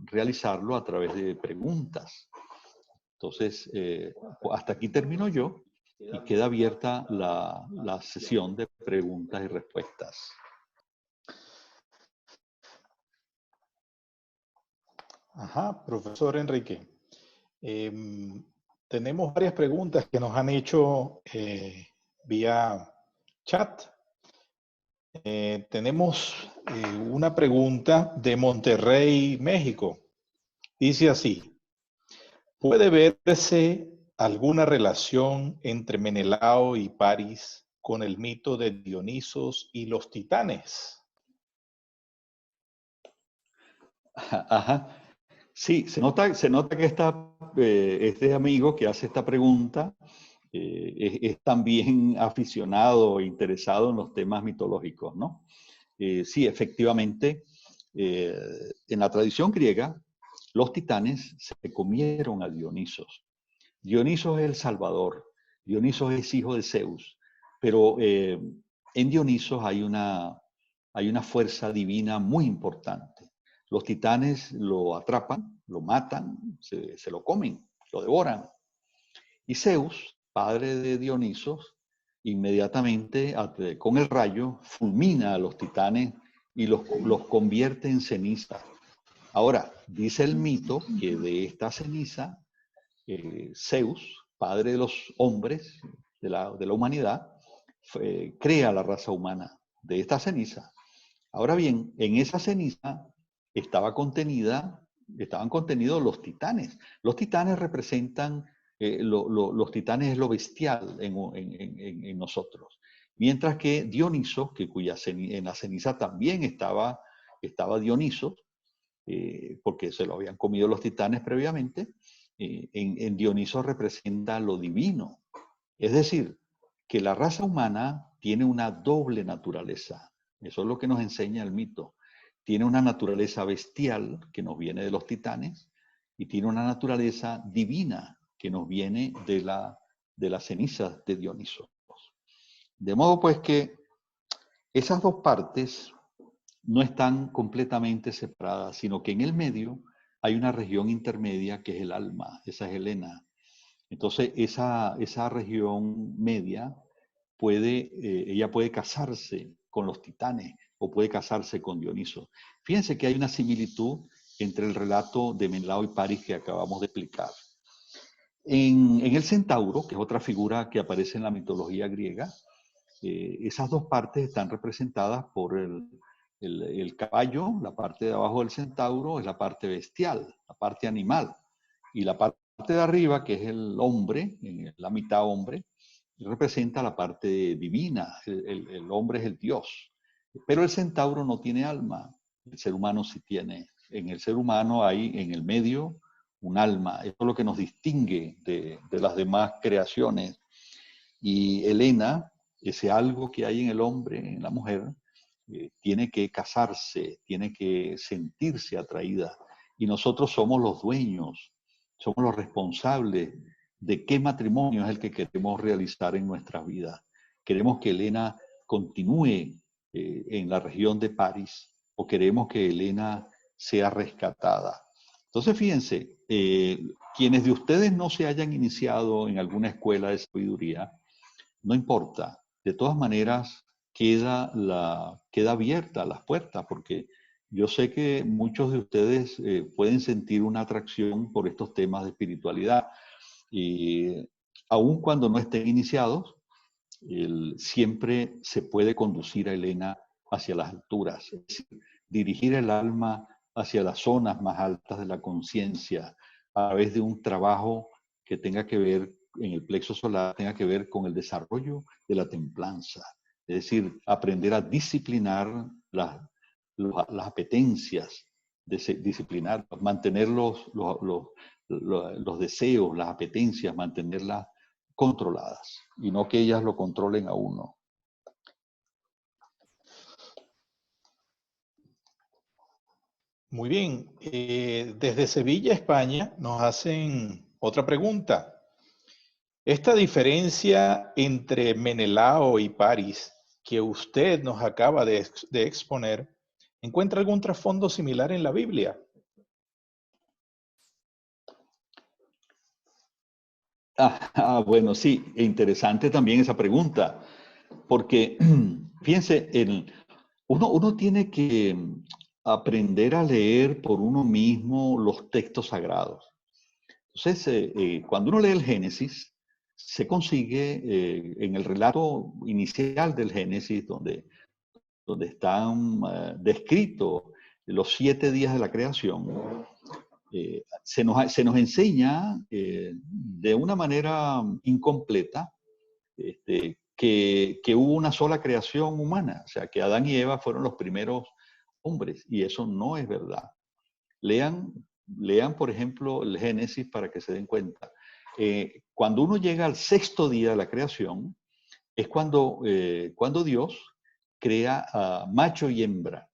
[SPEAKER 2] realizarlo a través de preguntas. Entonces, hasta aquí termino yo y queda abierta la sesión de preguntas y respuestas.
[SPEAKER 1] Profesor Enrique. Tenemos varias preguntas que nos han hecho vía chat. Tenemos una pregunta de Monterrey, México. Dice así: ¿puede verse alguna relación entre Menelao y Paris con el mito de Dionisos y los titanes?
[SPEAKER 2] Ajá. Sí, se nota que este amigo que hace esta pregunta es también aficionado e interesado en los temas mitológicos, ¿no? Sí, efectivamente, eh, en la tradición griega, los titanes se comieron a Dionisos. Dionisos es el Salvador, Dionisos es hijo de Zeus, pero en Dionisos hay una fuerza divina muy importante. Los titanes lo atrapan, lo matan, se lo comen, lo devoran. Y Zeus, padre de Dionisos, inmediatamente con el rayo fulmina a los titanes y los convierte en ceniza. Ahora, dice el mito que de esta ceniza, Zeus, padre de los hombres, de la humanidad, crea la raza humana de esta ceniza. Ahora bien, en esa ceniza estaban contenidos los titanes. Los titanes representan, los titanes es lo bestial en nosotros. Mientras que Dioniso, en la ceniza también estaba Dioniso, porque se lo habían comido los titanes previamente, en Dioniso representa lo divino. Es decir, que la raza humana tiene una doble naturaleza. Eso es lo que nos enseña el mito. Tiene una naturaleza bestial que nos viene de los titanes y tiene una naturaleza divina que nos viene de las cenizas de Dioniso. De modo pues que esas dos partes no están completamente separadas, sino que en el medio hay una región intermedia que es el alma, esa es Helena. Entonces, esa región media ella puede casarse con los titanes o puede casarse con Dioniso. Fíjense que hay una similitud entre el relato de Menelao y Paris que acabamos de explicar. En el centauro, que es otra figura que aparece en la mitología griega, esas dos partes están representadas por el caballo, la parte de abajo del centauro es la parte bestial, la parte animal, y la parte de arriba, que es el hombre, la mitad hombre, representa la parte divina, el hombre es el Dios. Pero el centauro no tiene alma, el ser humano sí tiene. En el ser humano hay en el medio un alma, eso es lo que nos distingue de las demás creaciones. Y Helena, ese algo que hay en el hombre, en la mujer, tiene que casarse, tiene que sentirse atraída. Y nosotros somos los dueños, somos los responsables de qué matrimonio es el que queremos realizar en nuestras vidas. Queremos que Helena continúe en la región de París o queremos que Helena sea rescatada. Entonces, fíjense, quienes de ustedes no se hayan iniciado en alguna escuela de sabiduría, no importa, de todas maneras queda abierta las puertas, porque yo sé que muchos de ustedes pueden sentir una atracción por estos temas de espiritualidad. Y aun cuando no estén iniciados, siempre se puede conducir a Helena hacia las alturas, es decir, dirigir el alma hacia las zonas más altas de la conciencia a través de un trabajo que tenga que ver en el plexo solar, tenga que ver con el desarrollo de la templanza, es decir, aprender a disciplinar las apetencias, disciplinar, mantener los deseos, las apetencias, mantenerlas controladas y no que ellas lo controlen a uno.
[SPEAKER 1] Muy bien. Desde Sevilla, España, nos hacen otra pregunta. Esta diferencia entre Menelao y Paris que usted nos acaba de exponer, ¿encuentra algún trasfondo similar en la Biblia?
[SPEAKER 2] Bueno, sí, interesante también esa pregunta, porque fíjense, uno tiene que aprender a leer por uno mismo los textos sagrados. Entonces, cuando uno lee el Génesis, se consigue en el relato inicial del Génesis, donde están descritos los 7 días de la creación, se nos enseña de una manera incompleta que hubo una sola creación humana, o sea, que Adán y Eva fueron los primeros hombres, y eso no es verdad. Lean, por ejemplo, el Génesis para que se den cuenta. Cuando uno llega al 6.º día de la creación, es cuando Dios crea a macho y hembra.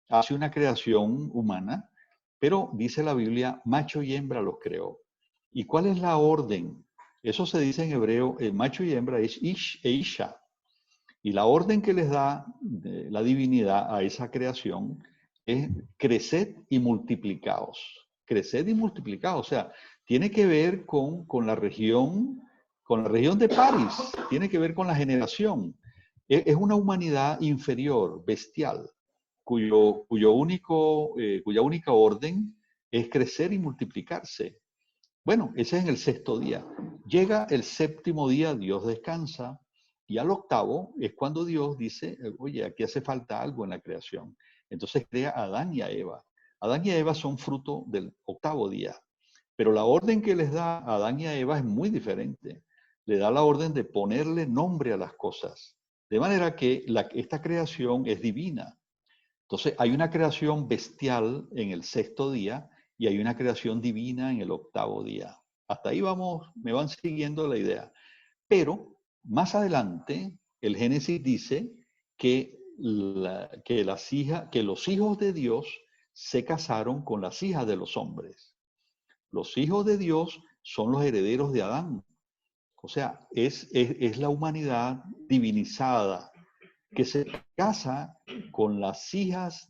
[SPEAKER 2] Hace una creación humana, pero dice la Biblia, macho y hembra los creó. ¿Y cuál es la orden? Eso se dice en hebreo, macho y hembra es ish e isha. Y la orden que les da la divinidad a esa creación es creced y multiplicaos. Creced y multiplicaos. O sea, tiene que ver con la región de París, tiene que ver con la generación. Es una humanidad inferior, bestial, cuya única orden es crecer y multiplicarse. Bueno, ese es en el 6.º día. Llega el 7.º día, Dios descansa, y al 8.º es cuando Dios dice, oye, aquí hace falta algo en la creación. Entonces crea a Adán y a Eva. Adán y a Eva son fruto del 8.º día, pero la orden que les da a Adán y a Eva es muy diferente. Le da la orden de ponerle nombre a las cosas, de manera que esta creación es divina. Entonces hay una creación bestial en el 6.º día, y hay una creación divina en el 8.º día. Hasta ahí me van siguiendo la idea. Pero más adelante, el Génesis dice que los hijos de Dios se casaron con las hijas de los hombres. Los hijos de Dios son los herederos de Adán. O sea, es la humanidad divinizada que se casa con las hijas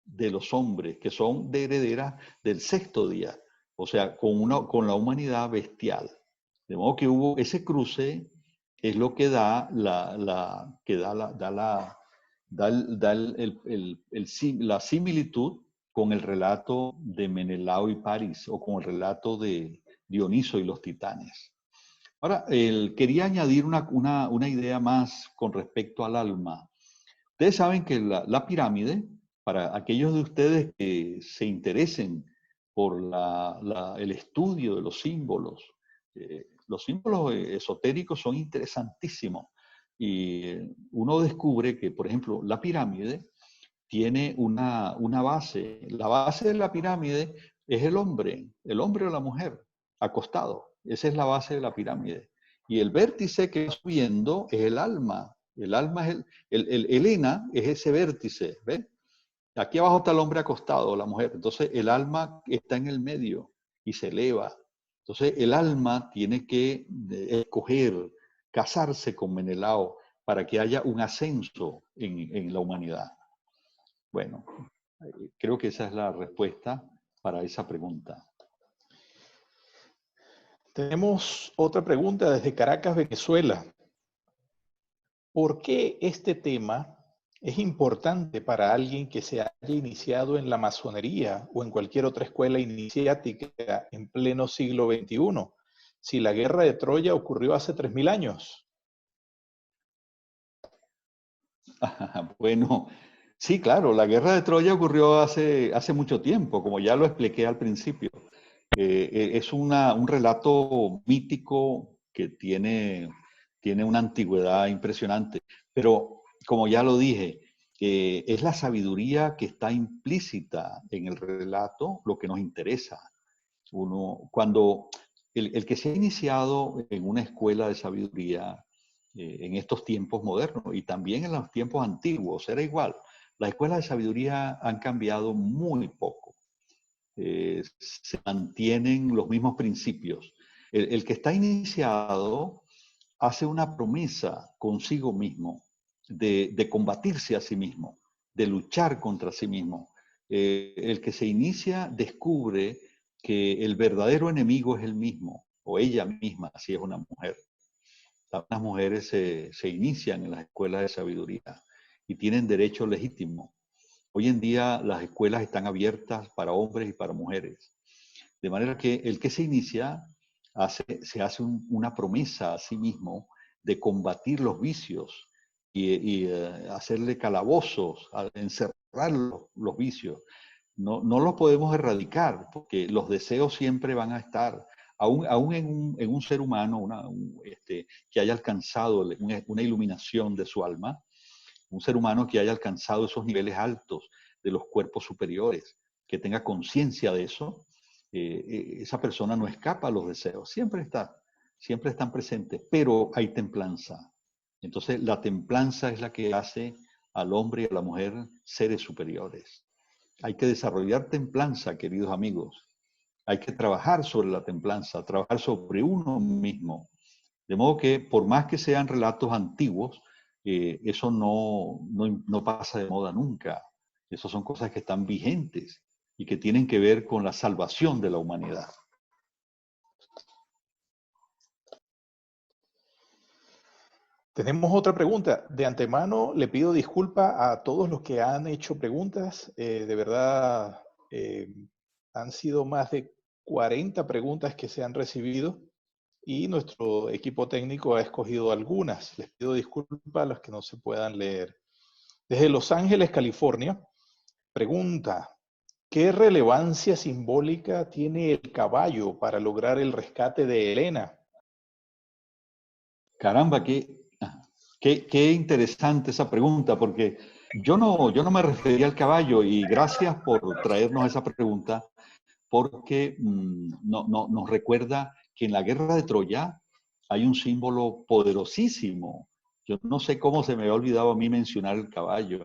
[SPEAKER 2] de los hombres, que son de herederas del 6.º día, o sea, con la humanidad bestial. De modo que hubo ese cruce, es lo que da la similitud con el relato de Menelao y París, o con el relato de Dioniso y los titanes. Ahora, quería añadir una idea más con respecto al alma. Ustedes saben que la pirámide, para aquellos de ustedes que se interesen por el estudio de los símbolos esotéricos son interesantísimos. Y uno descubre que, por ejemplo, la pirámide tiene una base. La base de la pirámide es el hombre o la mujer, acostado. Esa es la base de la pirámide. Y el vértice que va subiendo es el alma. El alma es el ENA es ese vértice, ¿ves? Aquí abajo está el hombre acostado, la mujer. Entonces el alma está en el medio y se eleva. Entonces el alma tiene que escoger, casarse con Menelao para que haya un ascenso en la humanidad. Bueno, creo que esa es la respuesta para esa pregunta.
[SPEAKER 1] Tenemos otra pregunta desde Caracas, Venezuela. ¿Por qué este tema es importante para alguien que se haya iniciado en la masonería o en cualquier otra escuela iniciática en pleno siglo XXI, si la guerra de Troya ocurrió hace 3.000 años?
[SPEAKER 2] Bueno, sí, claro, la guerra de Troya ocurrió hace mucho tiempo, como ya lo expliqué al principio. Es un relato mítico que tiene una antigüedad impresionante, pero como ya lo dije, es la sabiduría que está implícita en el relato lo que nos interesa. Cuando el que se ha iniciado en una escuela de sabiduría en estos tiempos modernos y también en los tiempos antiguos, era igual. Las escuelas de sabiduría han cambiado muy poco. Se mantienen los mismos principios. El que está iniciado hace una promesa consigo mismo de combatirse a sí mismo, de luchar contra sí mismo. El que se inicia descubre que el verdadero enemigo es él mismo, o ella misma, si es una mujer. Las mujeres se inician en las escuelas de sabiduría y tienen derecho legítimo. Hoy en día las escuelas están abiertas para hombres y para mujeres. De manera que el que se inicia se hace una promesa a sí mismo de combatir los vicios y hacerle calabozos, encerrar los vicios. No los podemos erradicar porque los deseos siempre van a estar. Aún en un ser humano que haya alcanzado una iluminación de su alma, un ser humano que haya alcanzado esos niveles altos de los cuerpos superiores, que tenga conciencia de eso, esa persona no escapa a los deseos, siempre están presentes, pero hay templanza. Entonces la templanza es la que hace al hombre y a la mujer seres superiores. Hay que desarrollar templanza, queridos amigos. Hay que trabajar sobre la templanza, trabajar sobre uno mismo. De modo que, por más que sean relatos antiguos, eso no pasa de moda nunca. Esas son cosas que están vigentes y que tienen que ver con la salvación de la humanidad.
[SPEAKER 1] Tenemos otra pregunta. De antemano le pido disculpa a todos los que han hecho preguntas. De verdad, han sido más de 40 preguntas que se han recibido y nuestro equipo técnico ha escogido algunas. Les pido disculpas a los que no se puedan leer. Desde Los Ángeles, California, pregunta, ¿qué relevancia simbólica tiene el caballo para lograr el rescate de Elena?
[SPEAKER 2] Caramba, qué interesante esa pregunta, porque yo no me refería al caballo y gracias por traernos esa pregunta, porque nos recuerda que en la guerra de Troya hay un símbolo poderosísimo. Yo no sé cómo se me había olvidado a mí mencionar el caballo,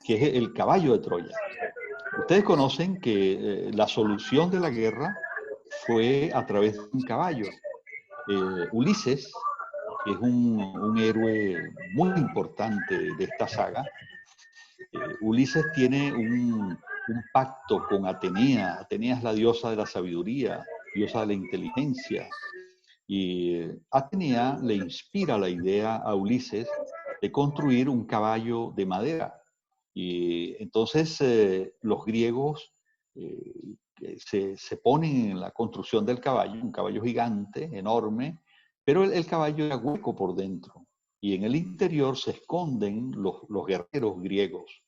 [SPEAKER 2] que es el caballo de Troya. Ustedes conocen que la solución de la guerra fue a través de un caballo. Ulises, que es un héroe muy importante de esta saga, Ulises tiene un pacto con Atenea. Atenea es la diosa de la sabiduría, diosa de la inteligencia. Y Atenea le inspira la idea a Ulises de construir un caballo de madera. Y entonces los griegos se ponen en la construcción del caballo, un caballo gigante, enorme, pero el caballo era hueco por dentro. Y en el interior se esconden los guerreros griegos.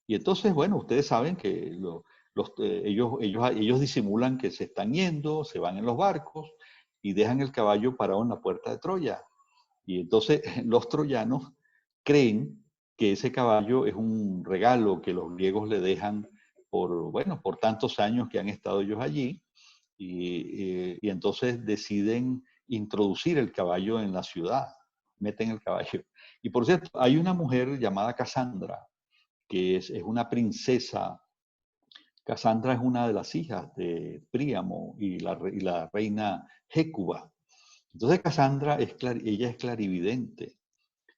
[SPEAKER 2] Y entonces, bueno, ustedes saben que ellos disimulan que se están yendo, se van en los barcos y dejan el caballo parado en la puerta de Troya. Y entonces los troyanos creen que ese caballo es un regalo que los griegos le dejan por tantos años que han estado ellos allí. Y entonces deciden introducir el caballo en la ciudad, meten el caballo. Y por cierto, hay una mujer llamada Casandra, que es una princesa. Casandra es una de las hijas de Príamo y la reina Hécuba. Entonces Casandra ella es clarividente,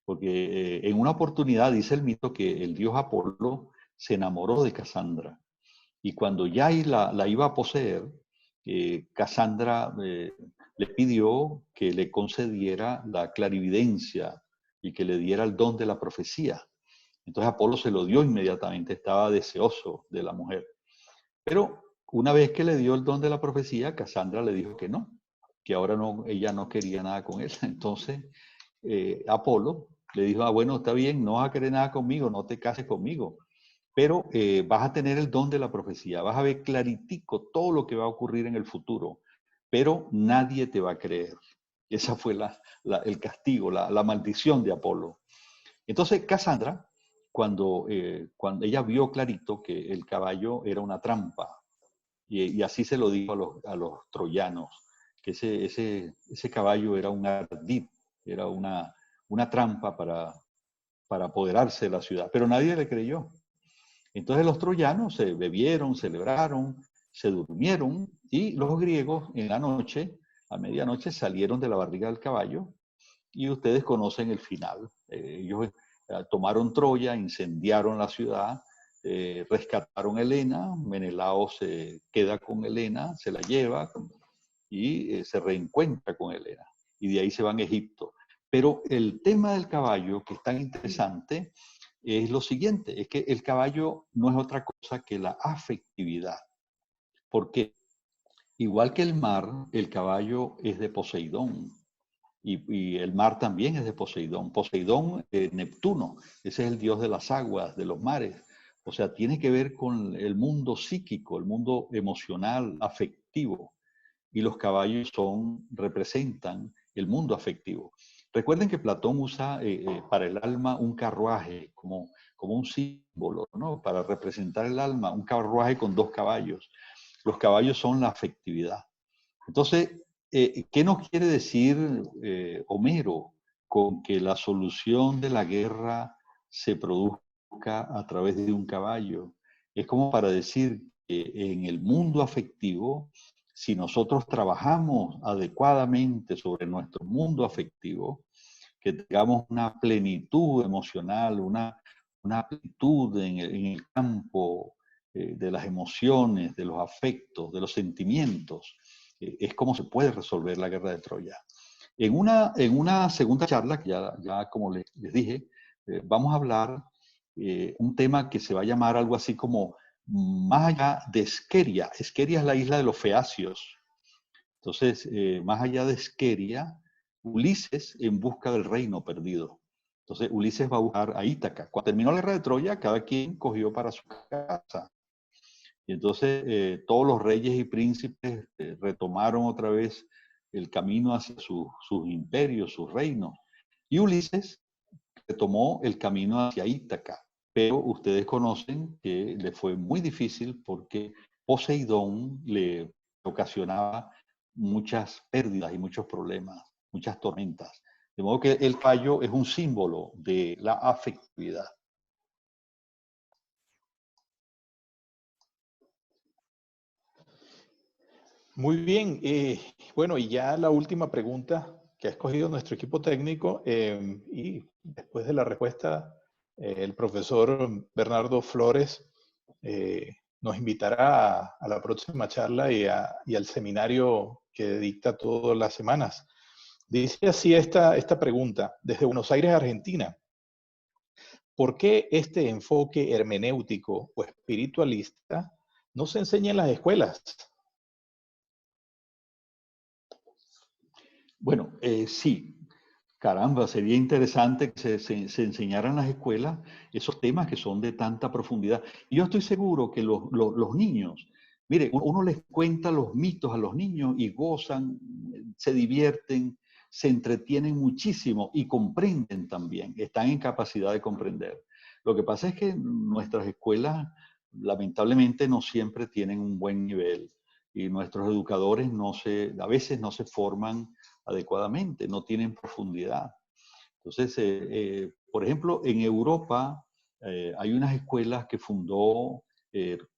[SPEAKER 2] porque en una oportunidad dice el mito que el dios Apolo se enamoró de Casandra. Y cuando ya la iba a poseer, Casandra le pidió que le concediera la clarividencia y que le diera el don de la profecía. Entonces Apolo se lo dio inmediatamente, estaba deseoso de la mujer. Pero una vez que le dio el don de la profecía, Casandra le dijo que no, que ahora ella no quería nada con él. Entonces Apolo le dijo, bueno, está bien, no vas a querer nada conmigo, no te cases conmigo, pero vas a tener el don de la profecía, vas a ver claritico todo lo que va a ocurrir en el futuro, pero nadie te va a creer. Esa fue el castigo, la maldición de Apolo. Entonces, Casandra, cuando ella vio clarito que el caballo era una trampa, y así se lo dijo a los troyanos, que ese caballo era un ardid, era una trampa para apoderarse de la ciudad, pero nadie le creyó. Entonces los troyanos se bebieron, celebraron, se durmieron y los griegos en la noche, a medianoche, salieron de la barriga del caballo y ustedes conocen el final. Ellos tomaron Troya, incendiaron la ciudad, rescataron a Helena, Menelao se queda con Helena, se la lleva y se reencuentra con Helena. Y de ahí se van a Egipto. Pero el tema del caballo, que es tan interesante, es lo siguiente, es que el caballo no es otra cosa que la afectividad. ¿Por qué? Igual que el mar, el caballo es de Poseidón. Y el mar también es de Poseidón. Poseidón, Neptuno, ese es el dios de las aguas, de los mares. O sea, tiene que ver con el mundo psíquico, el mundo emocional, afectivo. Y los caballos representan el mundo afectivo. Recuerden que Platón usa para el alma un carruaje como un símbolo, ¿no? Para representar el alma, un carruaje con dos caballos. Los caballos son la afectividad. Entonces, ¿qué nos quiere decir Homero con que la solución de la guerra se produzca a través de un caballo? Es como para decir que en el mundo afectivo, si nosotros trabajamos adecuadamente sobre nuestro mundo afectivo, que tengamos una plenitud emocional, una plenitud en el campo de las emociones, de los afectos, de los sentimientos, es como se puede resolver la guerra de Troya. En una segunda charla, que ya como les dije, vamos a hablar un tema que se va a llamar algo así como más allá de Esqueria. Esqueria es la isla de los Feacios. Entonces, más allá de Esqueria, Ulises en busca del reino perdido. Entonces, Ulises va a buscar a Ítaca. Cuando terminó la guerra de Troya, cada quien cogió para su casa. Y entonces todos los reyes y príncipes retomaron otra vez el camino hacia sus imperios, sus reinos. Y Ulises retomó el camino hacia Ítaca. Pero ustedes conocen que le fue muy difícil porque Poseidón le ocasionaba muchas pérdidas y muchos problemas, muchas tormentas. De modo que el caballo es un símbolo de la afectividad.
[SPEAKER 1] Muy bien. Bueno, y ya la última pregunta que ha escogido nuestro equipo técnico, y después de la respuesta, el profesor Bernardo Flores nos invitará a la próxima charla y al seminario que dicta todas las semanas. Dice así esta pregunta, desde Buenos Aires, Argentina. ¿Por qué este enfoque hermenéutico o espiritualista no se enseña en las escuelas?
[SPEAKER 2] Bueno, sí, caramba, sería interesante que se enseñaran en las escuelas esos temas que son de tanta profundidad. Y yo estoy seguro que los niños, mire, uno les cuenta los mitos a los niños y gozan, se divierten, se entretienen muchísimo y comprenden también, están en capacidad de comprender. Lo que pasa es que nuestras escuelas lamentablemente no siempre tienen un buen nivel y nuestros educadores a veces no se forman adecuadamente, no tienen profundidad. Entonces, por ejemplo, en Europa hay unas escuelas que fundó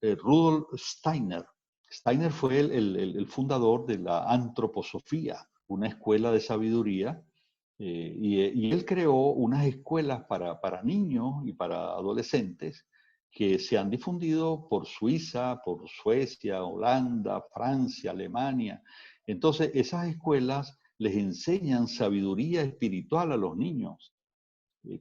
[SPEAKER 2] Rudolf Steiner. Steiner fue el fundador de la antroposofía, una escuela de sabiduría, y él creó unas escuelas para niños y para adolescentes que se han difundido por Suiza, por Suecia, Holanda, Francia, Alemania. Entonces, esas escuelas les enseñan sabiduría espiritual a los niños.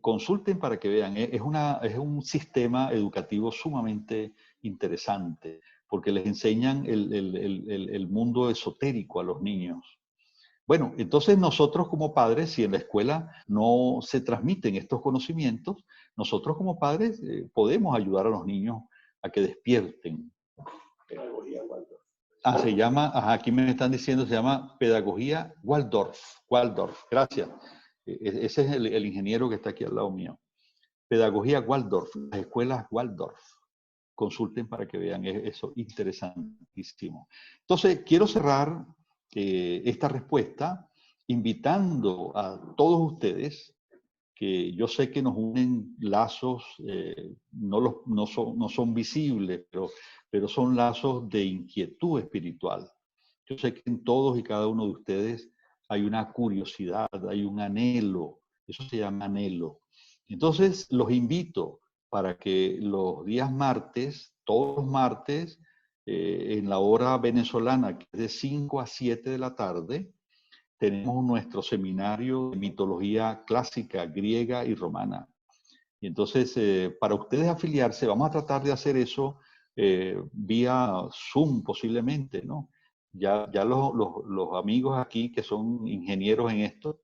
[SPEAKER 2] Consulten para que vean, es un sistema educativo sumamente interesante, porque les enseñan el mundo esotérico a los niños. Bueno, entonces nosotros como padres, si en la escuela no se transmiten estos conocimientos, nosotros como padres podemos ayudar a los niños a que despierten. Se llama, aquí me están diciendo, se llama Pedagogía Waldorf. Waldorf, gracias. Ese es el ingeniero que está aquí al lado mío. Pedagogía Waldorf, las escuelas Waldorf. Consulten para que vean eso interesantísimo. Entonces, quiero cerrar esta respuesta invitando a todos ustedes, que yo sé que nos unen lazos, no son visibles, pero son lazos de inquietud espiritual. Yo sé que en todos y cada uno de ustedes hay una curiosidad, hay un anhelo, eso se llama anhelo. Entonces, los invito para que los días martes, todos los martes, en la hora venezolana, que es de 5 a 7 de la tarde, tenemos nuestro seminario de mitología clásica, griega y romana. Y entonces, para ustedes afiliarse, vamos a tratar de hacer eso vía Zoom posiblemente, ¿no? Ya los amigos aquí que son ingenieros en esto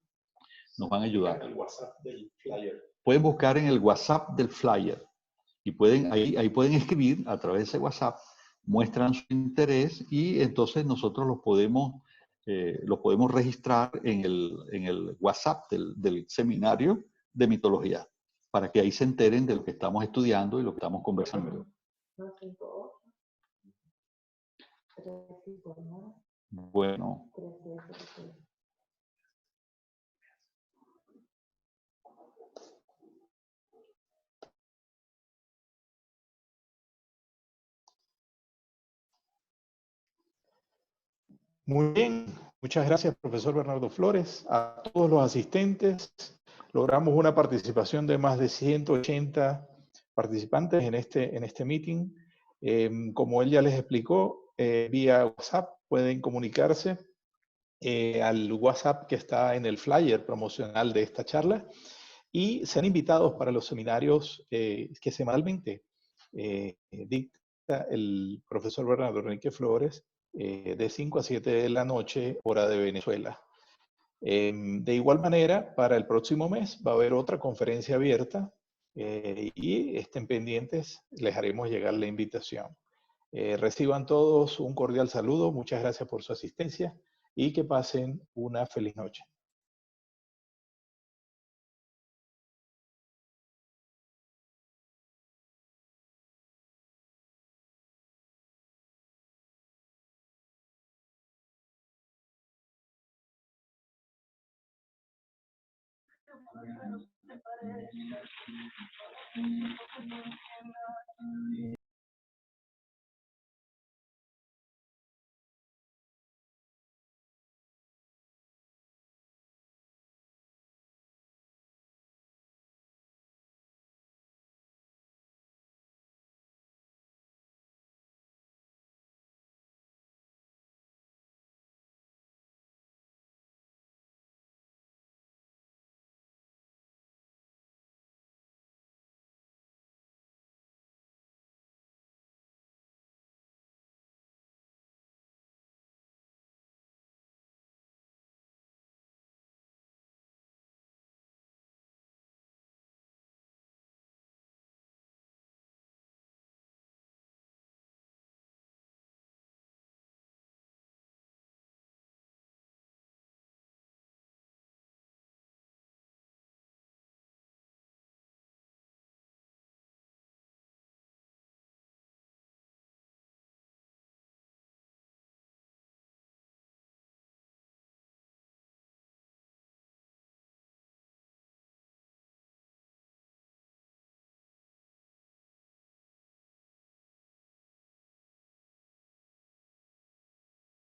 [SPEAKER 2] nos van a ayudar.
[SPEAKER 1] El WhatsApp del flyer.
[SPEAKER 2] Pueden buscar en el WhatsApp del flyer y ahí pueden escribir a través de ese WhatsApp, muestran su interés y entonces nosotros los podemos registrar en el WhatsApp del seminario de mitología, para que ahí se enteren de lo que estamos estudiando y lo que estamos conversando. Bueno.
[SPEAKER 1] Muy bien, muchas gracias, profesor Bernardo Flores. A todos los asistentes, logramos una participación de más de 180 participantes en este meeting. Como él ya les explicó, vía WhatsApp pueden comunicarse al WhatsApp que está en el flyer promocional de esta charla y sean invitados para los seminarios que semanalmente dicta el profesor Bernardo Enrique Flores de 5 a 7 de la noche, hora de Venezuela. De igual manera, para el próximo mes va a haber otra conferencia abierta y estén pendientes, les haremos llegar la invitación. Reciban todos un cordial saludo, muchas gracias por su asistencia y que pasen una feliz noche.